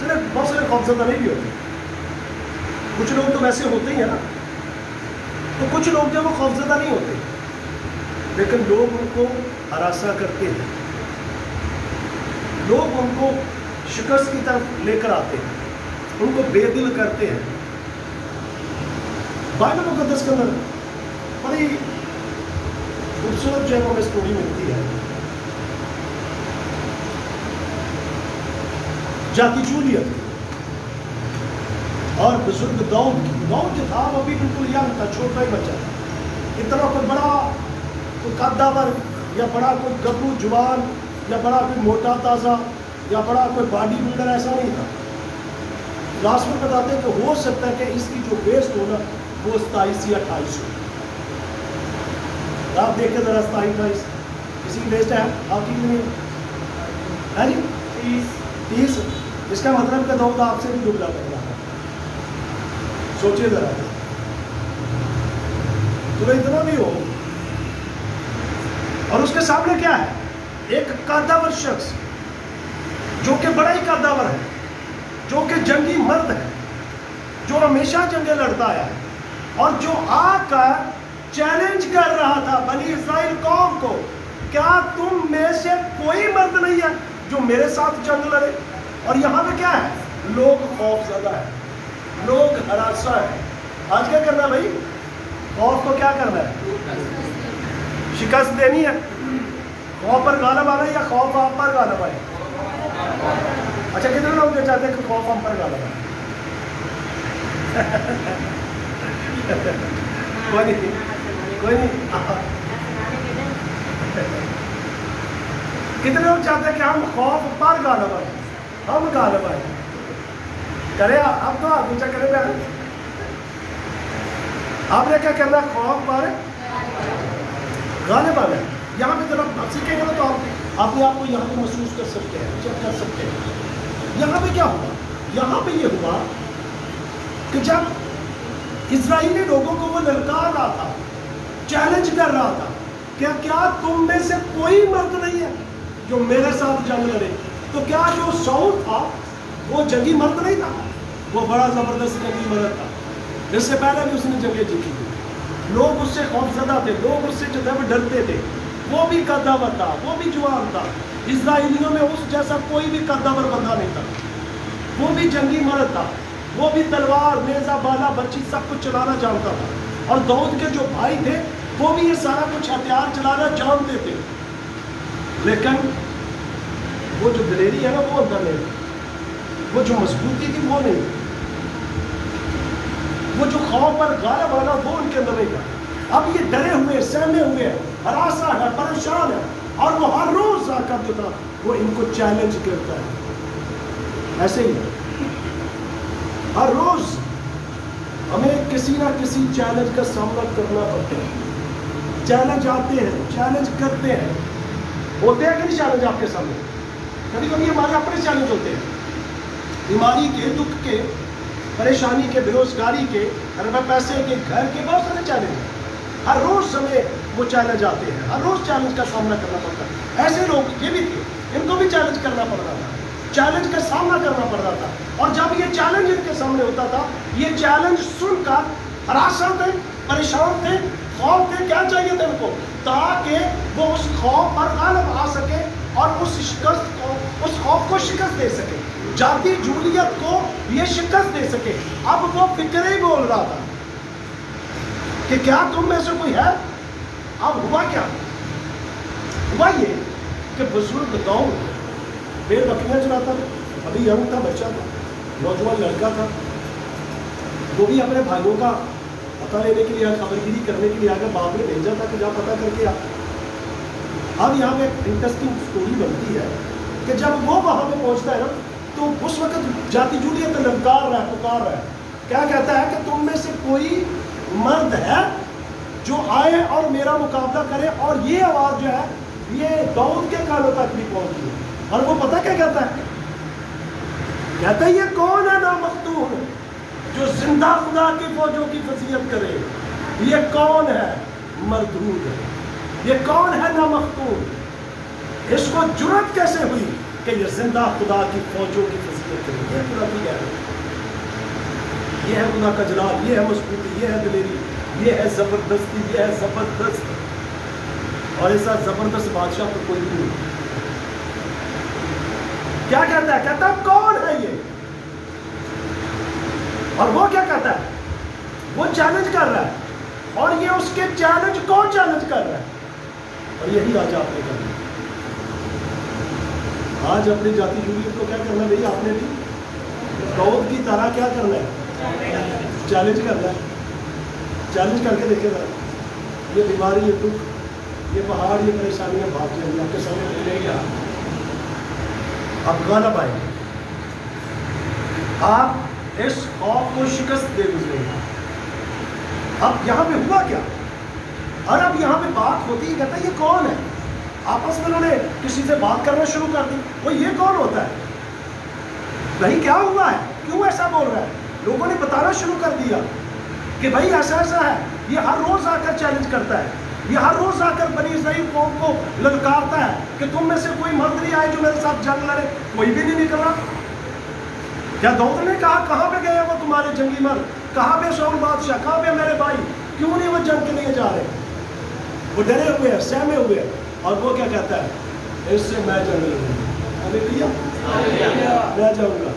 Speaker 2: چلے بہت سارے خوف زدہ نہیں بھی ہوتے، کچھ لوگ تو ویسے ہوتے ہی ہیں نا، تو کچھ لوگ جو وہ خوف زدہ نہیں ہوتے، لیکن لوگ ان کو ہراساں کرتے ہیں، لوگ ان کو شکست کی طرف لے کر آتے ہیں، ان کو بے دل کرتے ہیں۔ بائبل مقدس کے اندر بڑی خوبصورت جو ہے ہمیں اسٹوری ملتی ہے جاتی جولیت اور بزرگ داؤد کی۔ داؤد جو تھا وہ بھی بالکل ینگ تھا، چھوٹا ہی بچہ تھا، اتنا کوئی بڑا کوئی قدور یا بڑا کوئی گبرو جوان یا بڑا کوئی موٹا تازہ یا بڑا کوئی باڈی بلڈر ایسا نہیں تھا۔ لاسٹ میں بتاتے ہیں کہ ہو سکتا ہے کہ اس کی جو ویسٹ ہونا وہ 27 یا 28 ہو۔ آپ دیکھیں ذرا 27 28 کسی کی ویسٹ ہے آپ کی نہیں ہے جی 30، اس کا مطلب کہ داؤد آپ سے بھی دبلا کر رہا ہے، سوچیے ذرا، تو اتنا بھی ہو اور اس کے سامنے کیا ہے، ایک قدور شخص جو کہ بڑا ہی قدور ہے، جو کہ جنگی مرد ہے، جو ہمیشہ جنگیں لڑتا ہے، اور جو آ کر چیلنج کر رہا تھا بنی اسرائیل قوم کو، کیا تم میں سے کوئی مرد نہیں ہے جو میرے ساتھ جنگ لڑے؟ اور یہاں پہ کیا ہے، لوگ خوف زدہ ہے، لوگ ہراساں ہیں۔ آج کیا کرنا ہے بھائی، خوف کو کیا کرنا ہے، شکست دینی ہے، خوف پر غالب آنا ہے یا خوف آپ پر غالب آئے؟ اچھا کتنے لوگ یہ چاہتے ہیں کہ خوف ہم پر غالب آئے؟ کوئی نہیں کوئی نہیں، کتنے لوگ چاہتے ہیں کہ ہم خوف پر غالب آئے، ہم غالب آئے؟ کرے اب تو آپ نیچا کرے پہ آپ نے کیا کرنا ہے، خوف پر غالب آنا ہے۔ یہاں پہ جب آپ سیکھیں گے نا تو آپ اپنے آپ کو یہاں پہ محسوس کر سکتے ہیں، چیک کر سکتے ہیں۔ یہاں پہ کیا ہوا، یہاں پہ یہ ہوا کہ جب اسرائیلی لوگوں کو وہ للکار رہا تھا، چیلنج کر رہا تھا کہ کیا تم میں سے کوئی مرد نہیں ہے جو میرے ساتھ جنگ لڑے؟ تو کیا جو ساؤل تھا وہ جنگی مرد نہیں تھا، وہ بڑا زبردست جنگی مرد تھا، اس سے پہلے بھی اس نے جنگیں جیتی تھی، لوگ اس سے خوف زدہ تھے، لوگ اس سے جو ہے وہ ڈرتے تھے، وہ بھی قدور تھا، وہ بھی جوان تھا، اسرائیلیوں میں اس جیسا کوئی بھی قدور بندہ نہیں تھا، وہ بھی جنگی مرد تھا، وہ بھی تلوار نیزہ بالا بچی سب کچھ چلانا جانتا تھا، اور داؤد کے جو بھائی تھے وہ بھی یہ سارا کچھ ہتھیار چلانا جانتے تھے، لیکن وہ جو دلیری ہے نا وہ اندر نہیں، وہ جو مضبوطی تھی وہ نہیں، وہ جو خوف پر غالب آنا وہ ان کے اندر نہیں تھا۔ اب یہ ڈرے ہوئے، سہمے ہوئے، ہراساں ہے، پریشان ہے، اور وہ ہر روز آ کر جو تھا وہ ان کو چیلنج کرتا ہے۔ ایسے ہی ہر روز ہمیں کسی نہ کسی چیلنج کا سامنا کرنا پڑتا ہے، چیلنج آتے ہیں، چیلنج کرتے ہیں، ہوتے ہیں کہ نہیں چیلنج آپ کے سامنے؟ کبھی کبھی ہمارے اپنے چیلنج ہوتے ہیں، بیماری کے، دکھ کے، پریشانی کے، بے روزگاری کے، پیسے کے، گھر کے، بہت سارے چیلنج ہیں، ہر روز ہمیں وہ چیلنج آتے ہیں، ہر روز چیلنج کا سامنا کرنا پڑتا ہے۔ ایسے لوگ یہ بھی تھے، ان کو بھی چیلنج کرنا پڑ رہا تھا، چیلنج کا سامنا کرنا پڑ رہا تھا، اور جب یہ چیلنج ان کے سامنے ہوتا تھا، یہ چیلنج سن کر ہراساں تھے، پریشان تھے، خوف کے کیا چاہیے تھا ان کو؟ تاکہ وہ اس خوف پر غالب آ سکے اور اس خوف کو شکست دے سکے، ذاتی جولیت کو یہ شکست دے سکے۔ اب وہ فکر ہی بول رہا تھا کہ کیا تم میں سے کوئی ہے؟ اب ہوا کیا؟ ہوا یہ کہ بزرگ داؤد بھیڑ بکریاں چلاتا تھا، ابھی ینگ تھا، بچہ تھا، نوجوان لڑکا تھا، وہ بھی اپنے بھائیوں کا پتہ لینے کے لیے، خبرگیری کرنے کے لیے آگے باپ نے بھیجا تھا کہ جا پتہ کر کے آ۔ اب یہاں پہ ایک انٹرسٹنگ اسٹوری بنتی ہے کہ جب وہ وہاں پہ پہنچتا ہے نا تو اس وقت ذاتی جولیت للکار رہا ہے، پکار رہا ہے، کیا کہتا ہے کہ تم میں سے کوئی مرد ہے جو آئے اور میرا مقابلہ کرے، اور یہ آواز جو ہے یہ داؤد کے کانوں تک بھی پہنچتی ہے، اور وہ پتہ کیا کہتا ہے؟ کہتا ہے یہ کون ہے نامختون جو زندہ خدا کی فوجوں کی فضیلت کرے؟ یہ کون ہے مردود؟ یہ کون ہے نامختون؟ اس کو جرأت کیسے ہوئی کہ یہ زندہ خدا کی فوجوں کی فضیلت کرے؟ یہ خدا کی ہے، یہ ہے خدا کا جلال، یہ ہے مضبوطی، یہ ہے دلیری، یہ ہے زبردستی، یہ ہے زبردست، اور ایسا زبردست بادشاہ تو کوئی نہیں۔ کیا کہتا ہے؟ کہتا ہے کون ہے یہ؟ اور وہ کیا کہتا ہے؟ وہ چیلنج کر رہا ہے، اور یہ اس کے چیلنج کو چیلنج کر رہا ہے، اور یہی آج آپ نے کرنا۔ آج اپنی ذاتی جولیت کو کیا کرنا ہے بھائی؟ آپ نے بھی داؤد کی طرح کیا کرنا ہے؟ چیلنج کرنا ہے۔ چیلنج کر کے دیکھے ذرا، یہ بیماری، یہ دکھ، یہ پہاڑ، یہ پریشانیاں بھاگ جائیں گی آپ کے سامنے، ملے گا، آپ غالب آئیں گے، آپ اس خوف کو شکست دے گزرے گا۔ اب یہاں پہ ہوا کیا؟ اور اب یہاں پہ بات ہوتی ہے، کہتا ہے یہ کون ہے؟ آپس میں انہوں نے کسی سے بات کرنا شروع کر دی، وہ یہ کون ہوتا ہے بھائی؟ کیا ہوا ہے؟ کیوں ایسا بول رہا ہے؟ لوگوں نے بتانا شروع کر دیا کہ بھائی ایسا ایسا ہے، یہ ہر روز آ کر چیلنج کرتا ہے، یہ ہر روز آ کر بنی اسرائیل قوم کو للکارتا ہے کہ تم میں سے کوئی مرد نہیں آئے جو میرے ساتھ جنگ لڑے، کوئی بھی نہیں نکلا۔ کیا داؤد نے کہا کہاں پہ گئے وہ تمہارے جنگی مرد؟ کہاں پہ شاول بادشاہ؟ کہاں پہ میرے بھائی؟ کیوں نہیں وہ جنگ کے لیے جا رہے؟ وہ ڈرے ہوئے ہیں، سہمے ہوئے ہیں، اور وہ کیا کہتا ہے؟ اس سے میں جنگ لڑوں گا، میں جاؤں گا،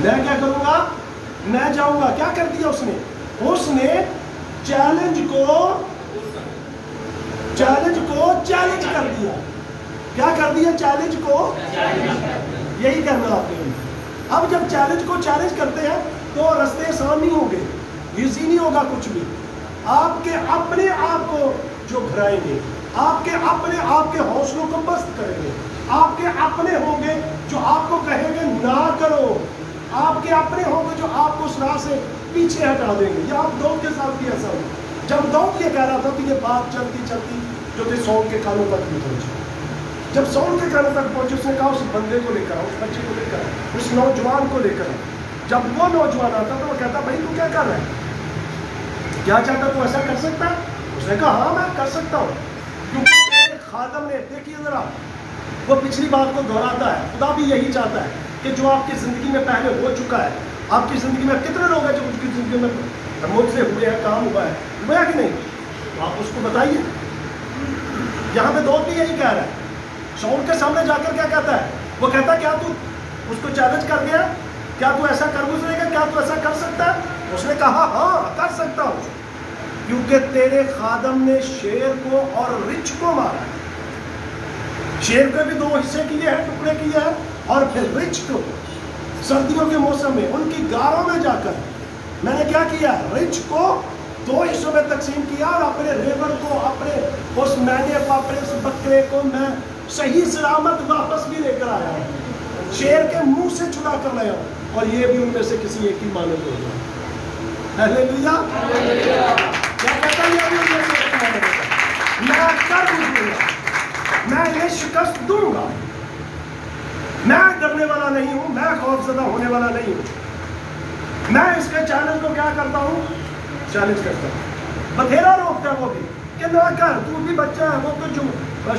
Speaker 2: میں کیا کروں گا؟ میں جاؤں گا۔ کیا کر دیا اس نے؟ اس نے چیلنج کو چیلنج کر دیا۔ کیا کر دیا؟ چیلنج کو۔ یہی کرنا آپ نے۔ اب جب چیلنج کو چیلنج کرتے ہیں تو رستے آسان نہیں ہوں گے، ایزی نہیں ہوگا کچھ بھی۔ آپ کے اپنے آپ کو جو گھرائیں گے، آپ کے اپنے آپ کے حوصلوں کو پست کریں گے، آپ کے اپنے ہوں گے جو آپ کو کہیں گے نہ کرو، آپ کے اپنے ہوں گے جو آپ کو اس راہ سے پیچھے ہٹا دیں گے۔ یہ آپ داؤد کے ساتھ بھی ایسا ہو۔ جب داؤد یہ کہہ رہا تھا تو یہ بات چلتی چلتی جو تھی سول کے کانوں تک بھی پہنچی۔ جب سول کے کانوں تک پہنچی، اس نے کہا اس بندے کو لے کر آؤ، اس بچے کو لے کر آؤ، اس نوجوان کو لے کر آؤ۔ جب وہ نوجوان آتا تو وہ کہتا بھائی تو کیا کر رہا ہے؟ کیا چاہتا تو ایسا کر سکتا ہے؟ اس نے کہا ہاں میں کر سکتا ہوں، کیونکہ خادم نے، دیکھیے ذرا، وہ پچھلی بات کو دہراتا ہے۔ خدا بھی یہی چاہتا ہے کہ جو آپ کی زندگی میں پہلے ہو چکا ہے، آپ کی زندگی میں کتنے لوگ ہیں جو اس کی زندگی میں مجھ سے ہوئے ہیں، کام ہوا ہے، ہوا کہ نہیں؟ آپ اس کو بتائیے۔ یہاں پہ داؤد بھی یہی کہہ رہا ہے۔ شاول کے سامنے جا کر کیا کہتا ہے؟ وہ کہتا ہے کیا تو اس کو چیلنج کر دیا؟ کیا تو ایسا کر گزرے گا؟ کیا تو ایسا کر سکتا ہے؟ اس نے کہا ہاں کر سکتا ہوں، کیونکہ تیرے خادم نے شیر کو اور رچھ کو مارا۔ شیر کو بھی 2 حصے کیے ہیں، ٹکڑے کیے ہیں، اور پھر رچھ کو سردیوں کے موسم میں ان کی غاروں میں جا کر میں نے کیا کیا؟ رچھ کو 2 حصوں میں تقسیم کیا، اور اپنے ریور کو، اپنے اس مینے کو، اپنے اس بکرے کو میں صحیح سلامت واپس بھی لے کر آیا ہوں، شیر کے منہ سے چھڑا کر لایا ہوں، اور یہ بھی ان میں سے کسی ایک کی مانند ہوگا۔ ہلیلویا! کیا کہتا ہے؟ یہ بھی ان میں سے ایک کی مانند ہوگا۔ میں کر دوں گا، میں یہ شکست دوں گا، میں ڈرنے والا نہیں ہوں، میں خوف زدہ ہونے والا نہیں ہوں، میں اس کے چیلنج کو کیا کرتا ہوں؟ چیلنج کرتا ہوں۔ بتھیرا روکتا ہے وہ بھی کہ نہ کر، تو بھی بچہ ہے، وہ تو جو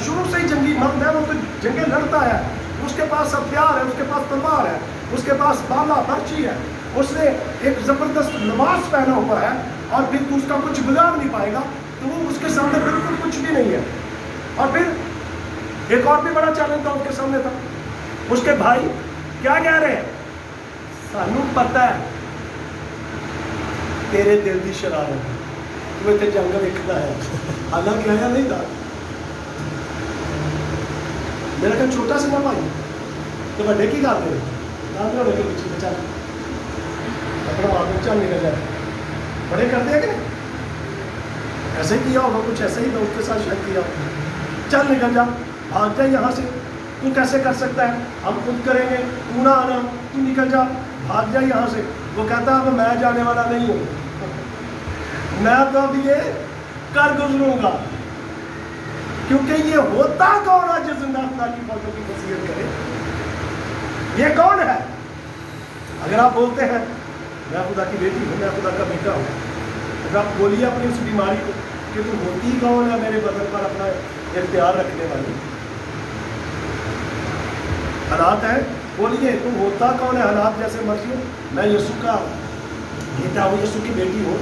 Speaker 2: شروع سے ہی جنگی مرد ہے، وہ تو جنگیں لڑتا ہے، اس کے پاس ہتھیار ہے، اس کے پاس تلوار ہے، اس کے پاس بالا برچی ہے، اس نے ایک زبردست لباس پہنا ہوا ہے، اور پھر تو اس کا کچھ بگاڑ نہیں پائے گا تو وہ اس کے سامنے بالکل کچھ بھی نہیں ہے. اور پھر ایک اور بھی بڑا چیلنج تھا اس کے سامنے تھا. اس کے بھائی کیا کہہ رہے ہیں؟ سانو پتہ ہے تیرے دل کی شرارت تو اتنے جنگ ویکھدا ہے. حالانکہ آیا نہیں تھا. میرا کہ چھوٹا سا نا بھائی تو بڑے کی کرتے ہیں نہ کے پیچھے بچا اپنا آپ چل نکل جائے. بڑے کرتے ہیں کہ نہیں؟ ایسے ہی کیا ہوگا کچھ ایسے ہی دوست کے ساتھ شاید کیا ہوگا. چل نکل جا بھاگ جا یہاں سے. تو کیسے کر سکتا ہے؟ ہم خود کریں گے تو نہ آنا تو نکل جا بھاگ جا یہاں سے. وہ کہتا ہے اب میں جانے والا نہیں ہوں میں تو اب یہ کر گزروں گا. کیونکہ یہ ہوتا کون ہے جو زندہ خدا کی فوجوں کی وصیت کرے؟ یہ کون ہے؟ اگر آپ بولتے ہیں میں خدا کی بیٹی ہوں میں خدا کا بیٹا ہوں اگر آپ بولیے اپنی اس بیماری کو کہ تم ہوتی کون ہے میرے بدن پر اپنا اختیار رکھنے والی؟ حالات ہے بولیے تم ہوتا کون ہے؟ حالات جیسے مرضی ہو. میں یسوع کا بیٹا ہوں یسوع کی بیٹی ہوں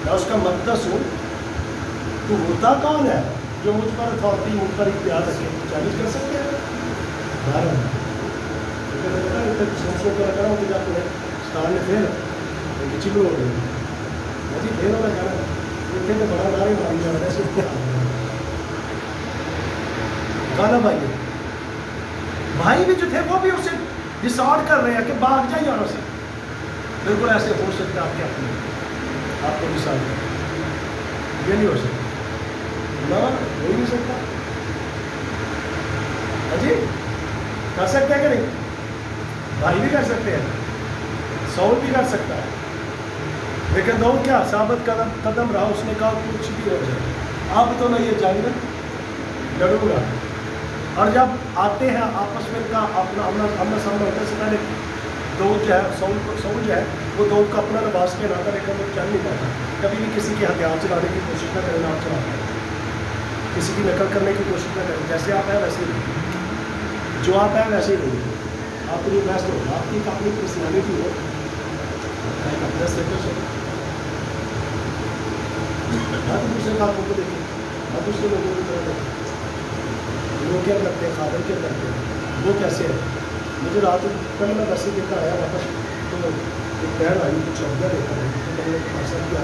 Speaker 2: میں اس کا مقدس ہوں. تو ہوتا کون ہے جو مجھ پر اتھارٹی مجھ پر اختیار رکھے؟ چیلنج کر سکتے ہیں. سو کر رکھا ہوں کہ جب تمہیں اسٹار نے پھر چلو ہو گئی جی پھر ہونا کہنا تو بڑا نارے ماری جا رہا ہے گانا. بھائی بھی جو تھے وہ بھی اسے ڈسارڈ کر رہے ہیں کہ بھاگ جائے یہاں سے. بالکل ایسے ہو سکتا ہے آپ کے اپنے آپ کو ڈسارڈ کر یہ نہیں ہو سکتا نہ ہو ہی نہیں سکتا. جی کر سکتے ہیں کہ نہیں؟ بھائی بھی کر سکتے ہیں سول بھی کر سکتا ہے. لیکن دو کیا ثابت قدم رہا. اس نے کہا کچھ بھی ہو جائے اب تو میں یہ جنگ لڑوں گا. اور جب آتے ہیں آپس میں کا اپنا آمنا سامنا ہوتا ہے سے پہلے دودھ جو ہے سول جو ہے وہ دودھ کا اپنا لباس پہناتا لیکن وہ چل نہیں پاتا. کبھی بھی کسی کے ہتھیار چلانے کی کوشش نہ کریں نہ چلاتا ہے. کسی کی نقل کرنے کی کوشش نہ کریں. جیسے آپ ہیں ویسے ہی جو آپ ہیں ویسے ہی رہیے. آپ کو بیسٹ ہو آپ کی اپنی پرسنالٹی ہو اپنا اسٹیٹس ہو. نہ تو دوسرے کاموں کو دیکھیں نہ دوسرے لوگوں کی طرح دیکھیں. وہ کیا کرتے ہیں خادر کیا کرتے ہیں وہ کیسے ہے. مجھے رات کل میں بس لے کر آیا واپس تو ایک بہن آئی کچھ چودہ لے کر آئی تو میں نے پاسا کیا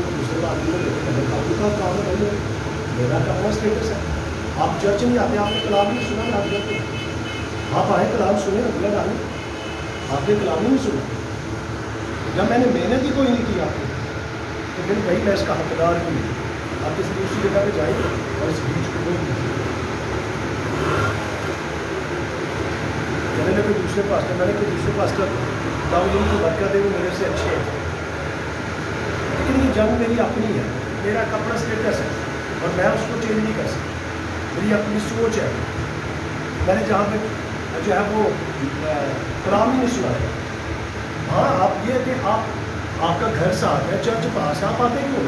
Speaker 2: دوسرے آدمی کو لے کر کا کام ہے میرا اپنا اسٹیٹس ہے. آپ چرچ نہیں آتے آپ نے کلام نہیں سنا نا آپ جاتے آپ آئے کلام سنے اگلا ڈالیں آپ نے کلام نہیں سنا. جب میں نے محنت ہی کوئی نہیں کی آپ کو تو پھر بھائی میں اس کا حقدار ہی نہیں. آپ کسی دوسری جگہ پہ جائیں گے اور اس بیچ کو روک دیجیے. میں نے کوئی دوسرے پاسٹر ان کو برکت دے وہ میرے سے اچھے ہیں لیکن یہ جنگ میری اپنی ہے. میرا ایک اپنا اسٹیٹس ہے اور میں اس کو چینج نہیں کر سکتا. میری اپنی سوچ ہے. میں نے جہاں پہ جو ہے وہ کلام ہی نہیں سنا ہے. ہاں آپ یہ کہ آپ کا گھر ساتھ ہے چرچ پاس ہے آپ آتے کیوں؟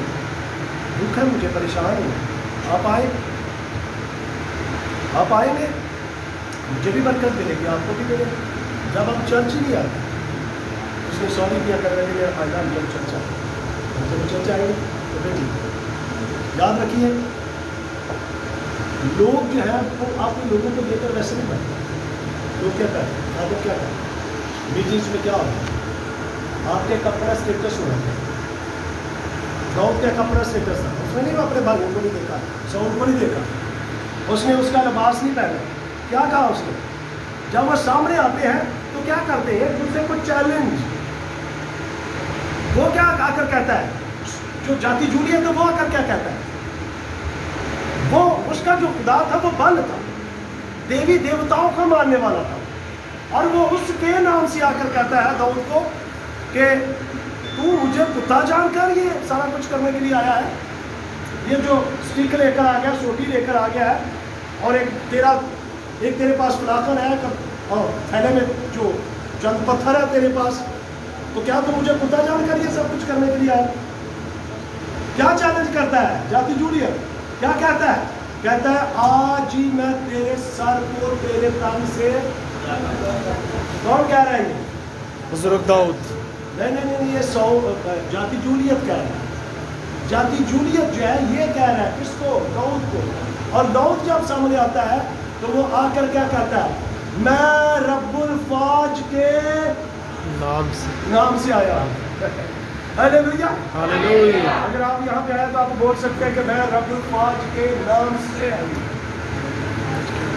Speaker 2: دکھ ہے مجھے پریشان ہوں آپ آئیں گے مجھے بھی برکت ملے گی آپ کو بھی ملے گی. جب آپ چرچ ہی نہیں آتے اس نے سوری کیا کر رہے میرا فائدہ ہم جب چرچ آئے جب چرچ آئیں گے تو پھر ٹھیک ہے. یاد رکھیے لوگ جو ہے وہ آپ کے لوگوں کو دے کر ویسے نہیں بنتے. لوگ کیا کرتے ہیں آپ کیا کرتے ہیں میٹنگس میں کیا ہوتا ہے آپ کے ایک اپنا اسٹیٹس ہونا چاہیے. داؤد کا ایک اپنا اسٹیٹس تھا. اس نے نہیں اپنے بھائیوں کو نہیں دیکھا ساؤل کو نہیں دیکھا اس نے اس کا لباس نہیں پہنا. کیا کہا اس نے جب وہ سامنے آتے ہیں تو کیا کرتے ہیں ایک دوسرے کو چیلنج. وہ کیا آ کر کہتا ہے جو جاتی جوڑی ہے تو وہ آ کر کیا کہتا ہے وہ اس کا جو خدا تھا وہ بل تھا دیوی دیوتاؤں کو ماننے والا تھا اور وہ اس کے نام سے آ کر کہتا ہے داؤد کو کہ تو مجھے کتا جان کر یہ سارا کچھ کرنے کے لیے آیا ہے. یہ جو اسٹک لے کر آ گیا سوٹی لے کر آ گیا ہے اور ایک تیرے پاس فلاخن ہے اور تھیلے میں جو چند پتھر ہے تیرے پاس تو کیا تو مجھے کتا جان کر یہ سب کچھ کرنے کے لیے آیا؟ کیا چیلنج کرتا ہے جاتی جوڑی کیا کہتا ہے؟ کہتا ہے آج ہی میں تیرے سر کو تیرے تن سے کون کہہ رہے ہیں؟ بزرگ داؤد. نہیں یہ جاتی جولیت کہہ رہا ہے. جاتی جولیت جو ہے یہ کہہ رہا ہے کس کو؟ داؤد کو. اور داؤد جب سامنے آتا ہے تو وہ آ کر کیا کہتا ہے؟ میں رب الفاج کے نام سے آیا ہوں. ہاللیلویا. اگر آپ یہاں پہ آئے تو آپ بول سکتے ہیں کہ میں رب الفاج کے نام سے آیا ہوں.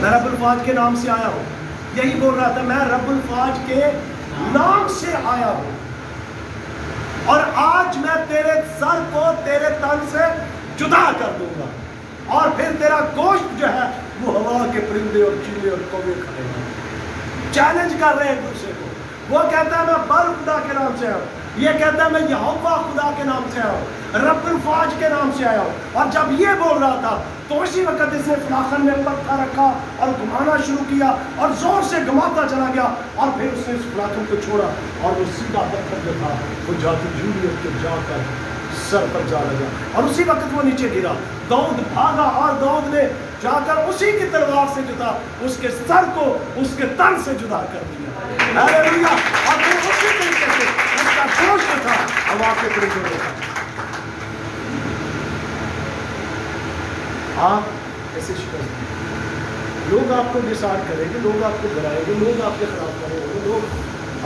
Speaker 2: میں رب الفاج کے نام سے آیا ہوں. یہی بول رہا تھا میں رب الفاج کے نام سے آیا ہوں. اور آج میں تیرے سر کو تیرے تن سے جدا کر دوں گا اور پھر تیرا گوشت جو ہے وہ ہوا کے پرندے اور چیلے اور کوے کھائیں گے. چیلنج کر رہے ہیں ایک دوسرے کو. وہ کہتا ہے میں بر خدا کے نام سے آیا ہوں. یہ کہتا ہے میں یہوہ خدا کے نام سے آیا ہوں, رب الفاج کے نام سے آیا ہوں. اور جب یہ بول رہا تھا تو اسی وقت اس نے فلاخن میں پتھر رکھا اور گھمانا شروع کیا اور زور سے گھماتا چلا گیا. اور پھر اس نے اس فلاخن کو چھوڑا اور وہ سیدھا پتھر جو تھا وہ جاتی جولیت کے جا کر سر پر جا لگا اور اسی وقت وہ نیچے گرا. داؤد بھاگا اور داؤد نے جا کر اسی کی تلوار سے جو تھا اس کے سر کو اس کے تن سے جدا کر دیا. ہاللیلویا. اور پھر اسی طریقے سے اس کا گوشت تھا ہوا کے پرندوں میں تھا. آپ ایسے شکست دیں. لوگ آپ کو ڈسارڈ کریں گے, لوگ آپ کو ڈرائیں گے, لوگ آپ کے خلاف کریں گے, لوگ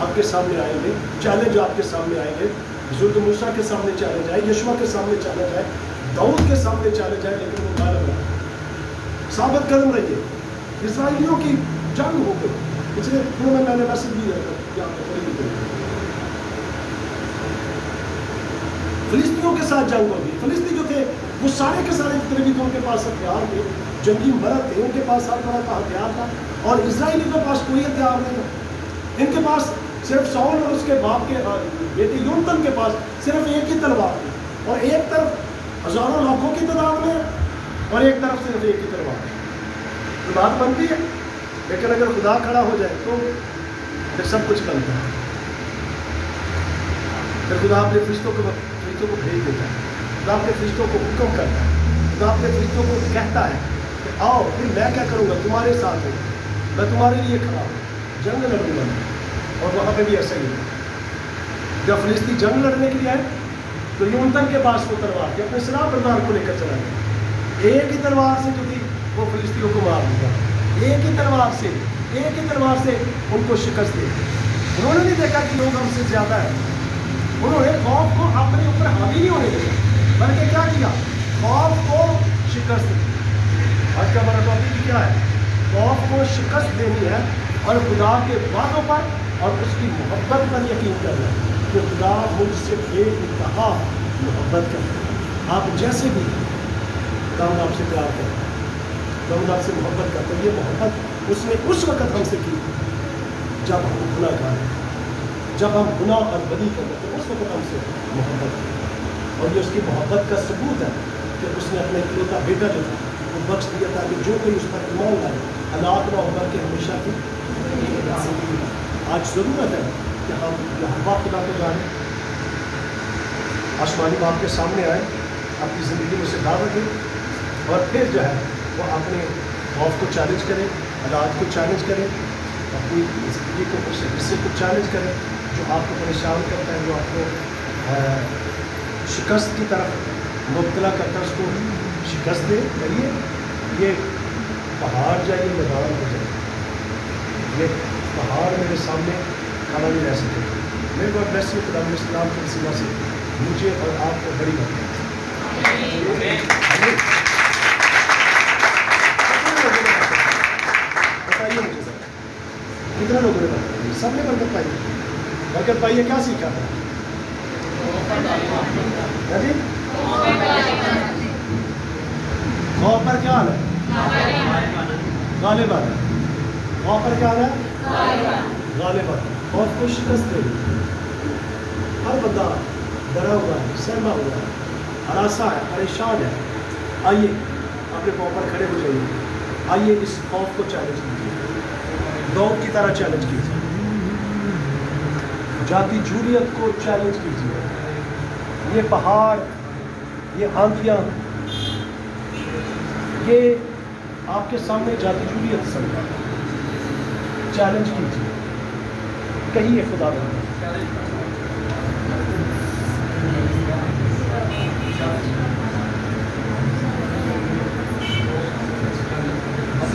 Speaker 2: آپ کے سامنے آئیں گے, چیلنج آپ کے سامنے آئیں گے. حضرت موسیٰ کے سامنے چیلنج آئے, یشوع کے سامنے چیلنج آئے, داؤد کے سامنے چیلنج آئے, لیکن وہ غالب رہا. ثابت قدم رہیے. اسرائیلیوں کی جنگ ہو گئی. پچھلے دنوں میں نے میسج بھی دیا فلسطینیوں کے ساتھ جنگ ہوگی. فلسطین جو تھے وہ سارے کے سارے جتنے بھی تھے ان کے پاس ہتھیار تھے, جنگی مرد تھے, ان کے پاس ہر طرح کا ہتھیار تھا. اور اسرائیلی کے پاس کوئی ہتھیار نہیں تھا. ان کے پاس صرف ساؤل اور اس کے باپ کے بیٹے یونتن کے پاس صرف ایک ہی تلوار تھی, اور ایک طرف ہزاروں لاکھوں کی تعداد میں اور ایک طرف صرف ایک ہی تلوار. تو بات بنتی ہے, لیکن اگر خدا کھڑا ہو جائے تو پھر سب کچھ بنتا ہے. پھر خدا اپنے فرشتوں کو بھیج دیتا ہے, خدا اپنے فرشتوں کو حکم کرتا ہے, خدا اپنے فرشتوں کو کہتا ہے کہ آؤ پھر میں کیا کروں گا, تمہارے ساتھ ہوں, میں تمہارے لیے کھڑا ہوں, جنگ لڑوں گا. اور وہاں پہ بھی ایسا ہی ہے. جب فلسطین جنگ لڑنے کے لیے آئے تو یونتن کے پاس وہ تلوار تھی, اپنے سلاح بردار کو لے کر چلا گیا. ایک ہی تلوار سے جو تھی وہ فلسطینیوں کو مار دیا, ایک ہی تلوار سے ان کو شکست دی. انہوں نے نہیں دیکھا کہ لوگ ہم سے زیادہ ہیں. انہوں نے خوف کو اپنے اوپر حاوی نہیں ہونے دیا, بلکہ کیا کیا, خوف کو شکست دی. آج کا ہمارا ٹاپک کیا ہے؟ خوف کو شکست دینی ہے اور خدا کے وعدوں پر اور اس کی محبت پر یقین کرنا کہ خدا مجھ سے بے انتہا محبت کرتا ہے. آپ جیسے بھی خدا آپ سے پیار کرتے ہیں, خدا آپ سے محبت کرتے ہیں. یہ محبت اس نے اس وقت ہم سے کی جب ہم گناہ گار ہیں, جب ہم گناہ اور بدی کرتے ہیں, اس وقت ہم سے محبت کی. اور یہ اس کی محبت کا ثبوت ہے کہ اس نے اپنے اکلوتا بیٹا جو تھا وہ بخش دیا تاکہ جو کوئی اس پر ایمان لائے ہلاک نہ ہوگا کہ ہمیشہ کی. آج ضرورت ہے کہ ہم یہوہ خدا کو جانیں, آسمانی باپ کے سامنے آئیں, اپنی زندگی میں سے دعوت دیں, اور پھر جو ہے وہ اپنے خوف کو چیلنج کریں, حالات کو چیلنج کریں, اپنی زندگی کو اس حصے کو چیلنج کریں جو آپ کو پریشان کرتا ہے, جو آپ کو شکست کی طرف مبتلا کرتا ہے, اس کو شکست دے. کریے, یہ پہاڑ جائے میدان ہو جائے. یہ پہاڑ میرے سامنے کھڑا نہیں رہ سکے. میرے کو بلیس یو, خدا علیہ السلام کے وسیلہ سے مجھے اور آپ کو بڑی برکت. بتائیے مجھے ذرا کتنے لوگوں نے برکت پائی؟ سب نے برکت پائی. برکت پائی ہے, کیا سیکھا تھا؟ خوف پر کیا حال ہے؟ غالب آنا. خوف پر کیا حال ہے؟ غالب آنا. خوف کو شکست دے. ہر بندہ ڈرا ہوا ہے, سہما ہوا ہے, ہراساں ہے, پریشان ہے. آئیے اپنے پاؤں پر کھڑے ہو جائیے. آئیے اس خوف کو چیلنج کیجیے, داؤد کی طرح چیلنج کیجیے, جاتی جولیت کو چیلنج کیجیے. یہ پہاڑ, یہ آندھیاں, یہ آپ کے سامنے جاتی جولیت سمجھا. چیلنج کیجیے, کہیے خدا بندہ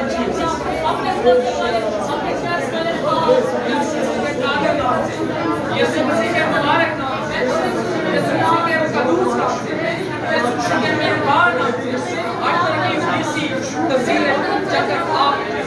Speaker 1: اپنے قدر والے اپنے چیز والے یسوع مسیح کے مبارک نام سے یسوع مسیح کے قدوس نام سے یسوع مسیح کے مہربان نام سے ہر طرح کی ابلیسی تفسیریں جب تک آپ کی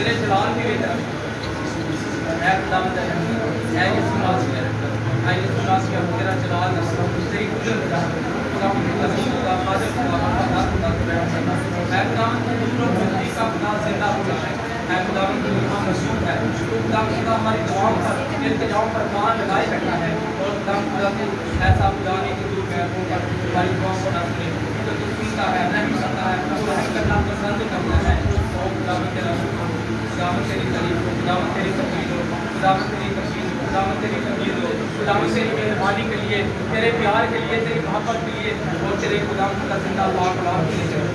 Speaker 3: میرے جلال کی بیٹا ہے خداوند ہے اس ناز کے ہے اس ناز کے تیرا جلال تیری قدرت ہے خداوند کا قادر خداوند ہے خداوند زندگی کا خدا زندہ ہوا ہے خداوند کی یہاں مشہور ہے خداوند ہماری دعاؤں پر التجاؤں پر مان لگائے رکھا ہے اور خداوند ایسا خداوند کی دور ہے وہ پر ہماری دعاؤں کو نہ سنے تو تو سنتا ہے نہیں سنتا ہے تو رحم کرنا پسند کرتا ہے اور خداوند تیرا خداوند تیری تعریف ہو خداوند تیری تقدیر ہو خداوند تیری تقدیر ہو خداوند تیری تقدیر ہو خداوند تیری مہربانی کے لیے تیرے پیار کے لیے تیری محبت کے لیے اور تیرے خداوند کا زندہ لاکھ لاکھ کے لیے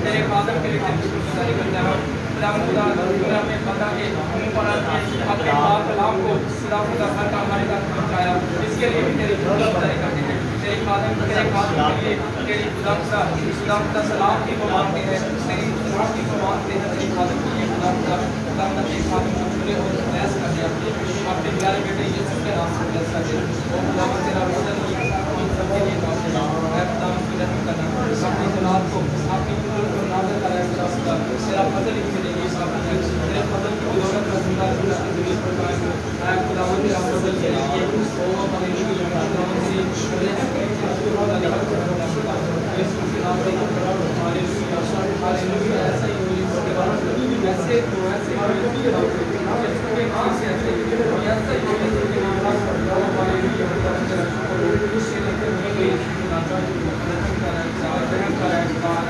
Speaker 3: تیرے قادر کے لیے تیری کرتا ہے خداوند خدا نے اپنے بندہ کے منہ پر اپنے پاک کلام کو خداوند کا ہر کام ہمارے تک پہنچایا اس کے لیے بھی تیری خدمت کرتے ہیں تیرے قادر کے لیے تیری خداوند کا سلامتی کو مانگتے ہیں تیری سلامتی کو مانگتے ہیں تیری قادر کے لیے خداوند کے خادم کو کھلے اور بحث کر دیا اپنے پیارے بیٹے یسوع کے نام سے بحث کر دیا اور خداوند تیرا وطن ہم سب کے لیے دعا کرنا ہے خداوند کی رحمت کرنا اپنی جلال کو اپنی قدرت کو نازل کرے خدا تیرا فضل ہی ملے گی تیرے فضل کی بدولت کا زندہ زندگی پر قائم ہے خداوند تیرا فضل کے لیے او ہاللویا خداوند تیری رحمت کے لیے یسوع کے نام سے ہاللویا ہاللویا ایسا ہی ہوئی اس کے بعد ویسے تو ایسے ہاللویا یسوع کے نام سے ایسے ہی ایسا ہی یسوع کے نام سے ہاللویا خداوند تیرا شکر اس کے لیے کہ گئی رحم کرے رحم کرے رحم کرے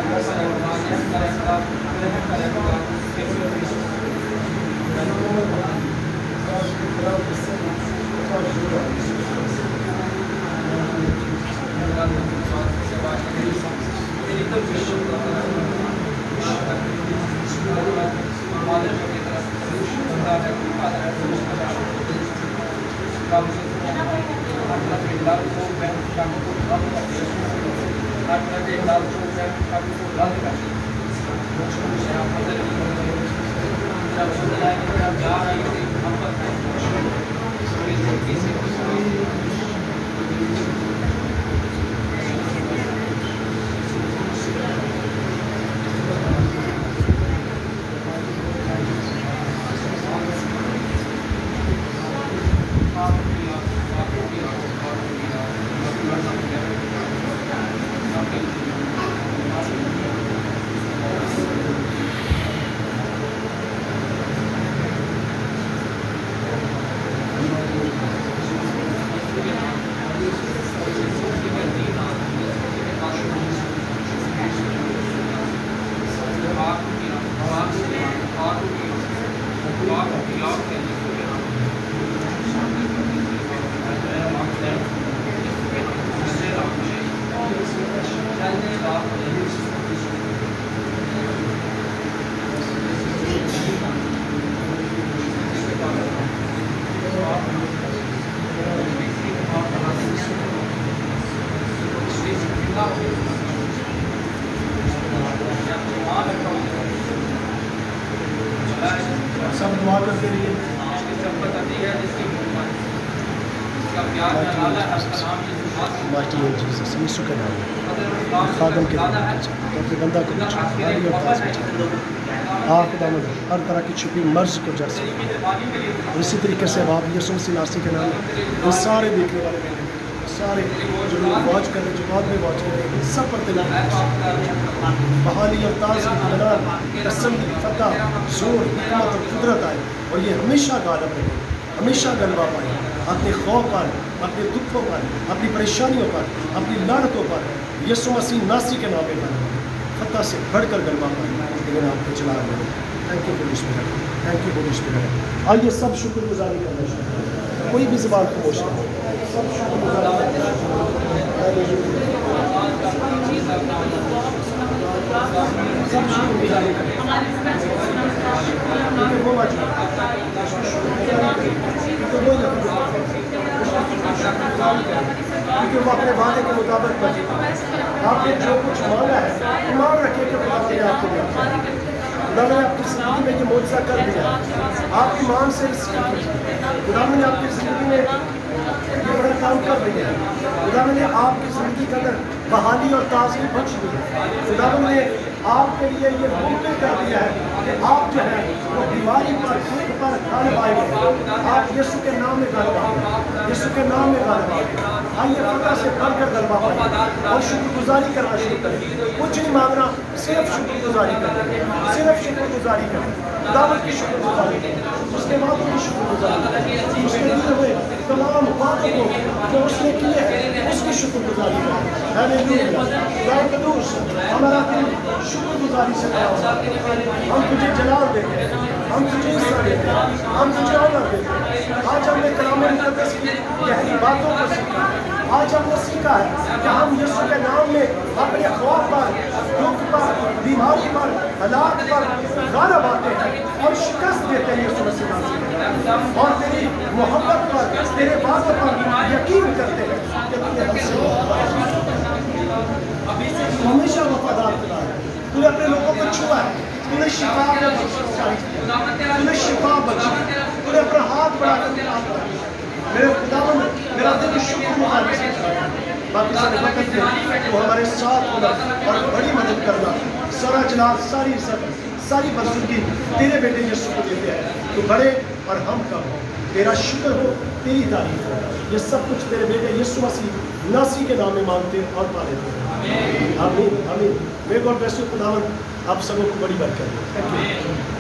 Speaker 2: سب دعا کرتے رہیے مائٹی ہے جیسس یسوع کے نام میں خادم کے نام میں اپنے بندہ کو بچا ہماری اور پاس بچا آپ خداوند ہر طرح کی چھپی مرض کو جڑ سے اور اسی طریقے سے آپ یسوع مسیح ناصری کے نام میں وہ سارے دیکھنے والے سارے جو لوگ واچ کر رہے ہیں جو بعد میں واچ کر رہے ہیں ان سب پر تلاوت بحالی اور تازگی جلال تسلی فتح زور حکمت اور قدرت آئے اور یہ ہمیشہ غالب رہے ہمیشہ غلبہ پائے اپنے خوف پر اپنے دکھوں پر اپنی پریشانیوں پر اپنی لعنتوں پر یسوع مسیح ناصری کے نام میں فتح سے بڑھ کر غلبہ پائے لیکن آپ کو چلا رہے ہیں تھینک یو ہالی اسپرٹ تھینک یو ہالی اسپرٹ آئیے سب شکر گزاری کرنا چاہیے کوئی بھی زبان خاموش نہیں سب شکر گزاری سب شکر گزاری کریں کیونکہ وہ اپنے وعدے کے مطابق بچے آپ نے جو کچھ مانگا ہے ایمان رکھے کہ خدا نے آپ کو دیا خدا نے آپ کی زندگی میں یہ معجزہ کر دیا آپ ایمان سے خدا نے آپ کی زندگی میں یہ بڑا کام کر دیا خدا نے آپ کی زندگی کے اندر بحالی اور تازگی بخش دی خدا نے آپ کے لیے یہ ممکن کر دیا ہے کہ آپ جو ہے وہ بیماری پر خود پر غالب آئے گے. آپ یسوع کے نام میں غالب آئے گے, یسوع کے نام میں غالب آئے گے. آئیے فتح سے بڑھ کر غلبہ پائیں اور شکر گزاری کرنا شروع کریں. کچھ نہیں مانگنا, صرف شکر گزاری کریں, صرف شکر گزاری کریں. دعوت کی شکر گزاری کریں, اس کے وعدوں کی شکر گزاری کریں, اس کے دیے ہوئے تمام وعدوں کو جو اس نے کیے ہیں اس کی شکر گزاری کریں. ہاللیلویا. خدا قدوس ہمارا دل شکر گزاری سے بھرا ہوا ہے. ہم تجھے جلال دیتے ہیں, ہم تجھے حصہ دیتے ہیں, ہم تجھے آنر دیتے ہیں. آج ہم نے کلام مقدس کی گہری باتوں کو سیکھا. آج ہم نے سیکھا ہے کہ ہم یسوع کے نام میں اپنے خوف پر, دکھ پر, بیماری پر, ہلاک پر غالب آتے ہیں اور شکست دیتے ہیں یسوع مسیح نام سے, اور تیری محبت پر, تیرے باتوں پر یقین کرتے ہیں کہ تو نے ہم سے محبت کی. ہمیشہ وفادار خدا ہے. تو نے اپنے لوگوں کو چھوا ہے, تو نے شفا بخشی, تو نے شفا بخشی, تو نے اپنا ہاتھ بڑھا کر دعا کیا. میرے خداوند میرا دل شکر گزاری سے بھرا ہے. باقی سارے وقت میں تو ہمارے ساتھ ہونا اور بڑی مدد کرنا. سارا جلال, ساری عزت, ساری بزرگی تیرے بیٹے یسوع کو دیتے ہیں. تو بڑے اور ہم کم ہو, تیرا شکر ہو, تیری تعریف ہو. یہ سب کچھ تیرے بیٹے یسوع مسیح ناصری کے نام میں مانگتے اور پا لیتے ہیں. آمین, آمین. میرے گاڈ بلیس یو. خداوند آپ سبوں کو بڑی برکت دے. Thank you.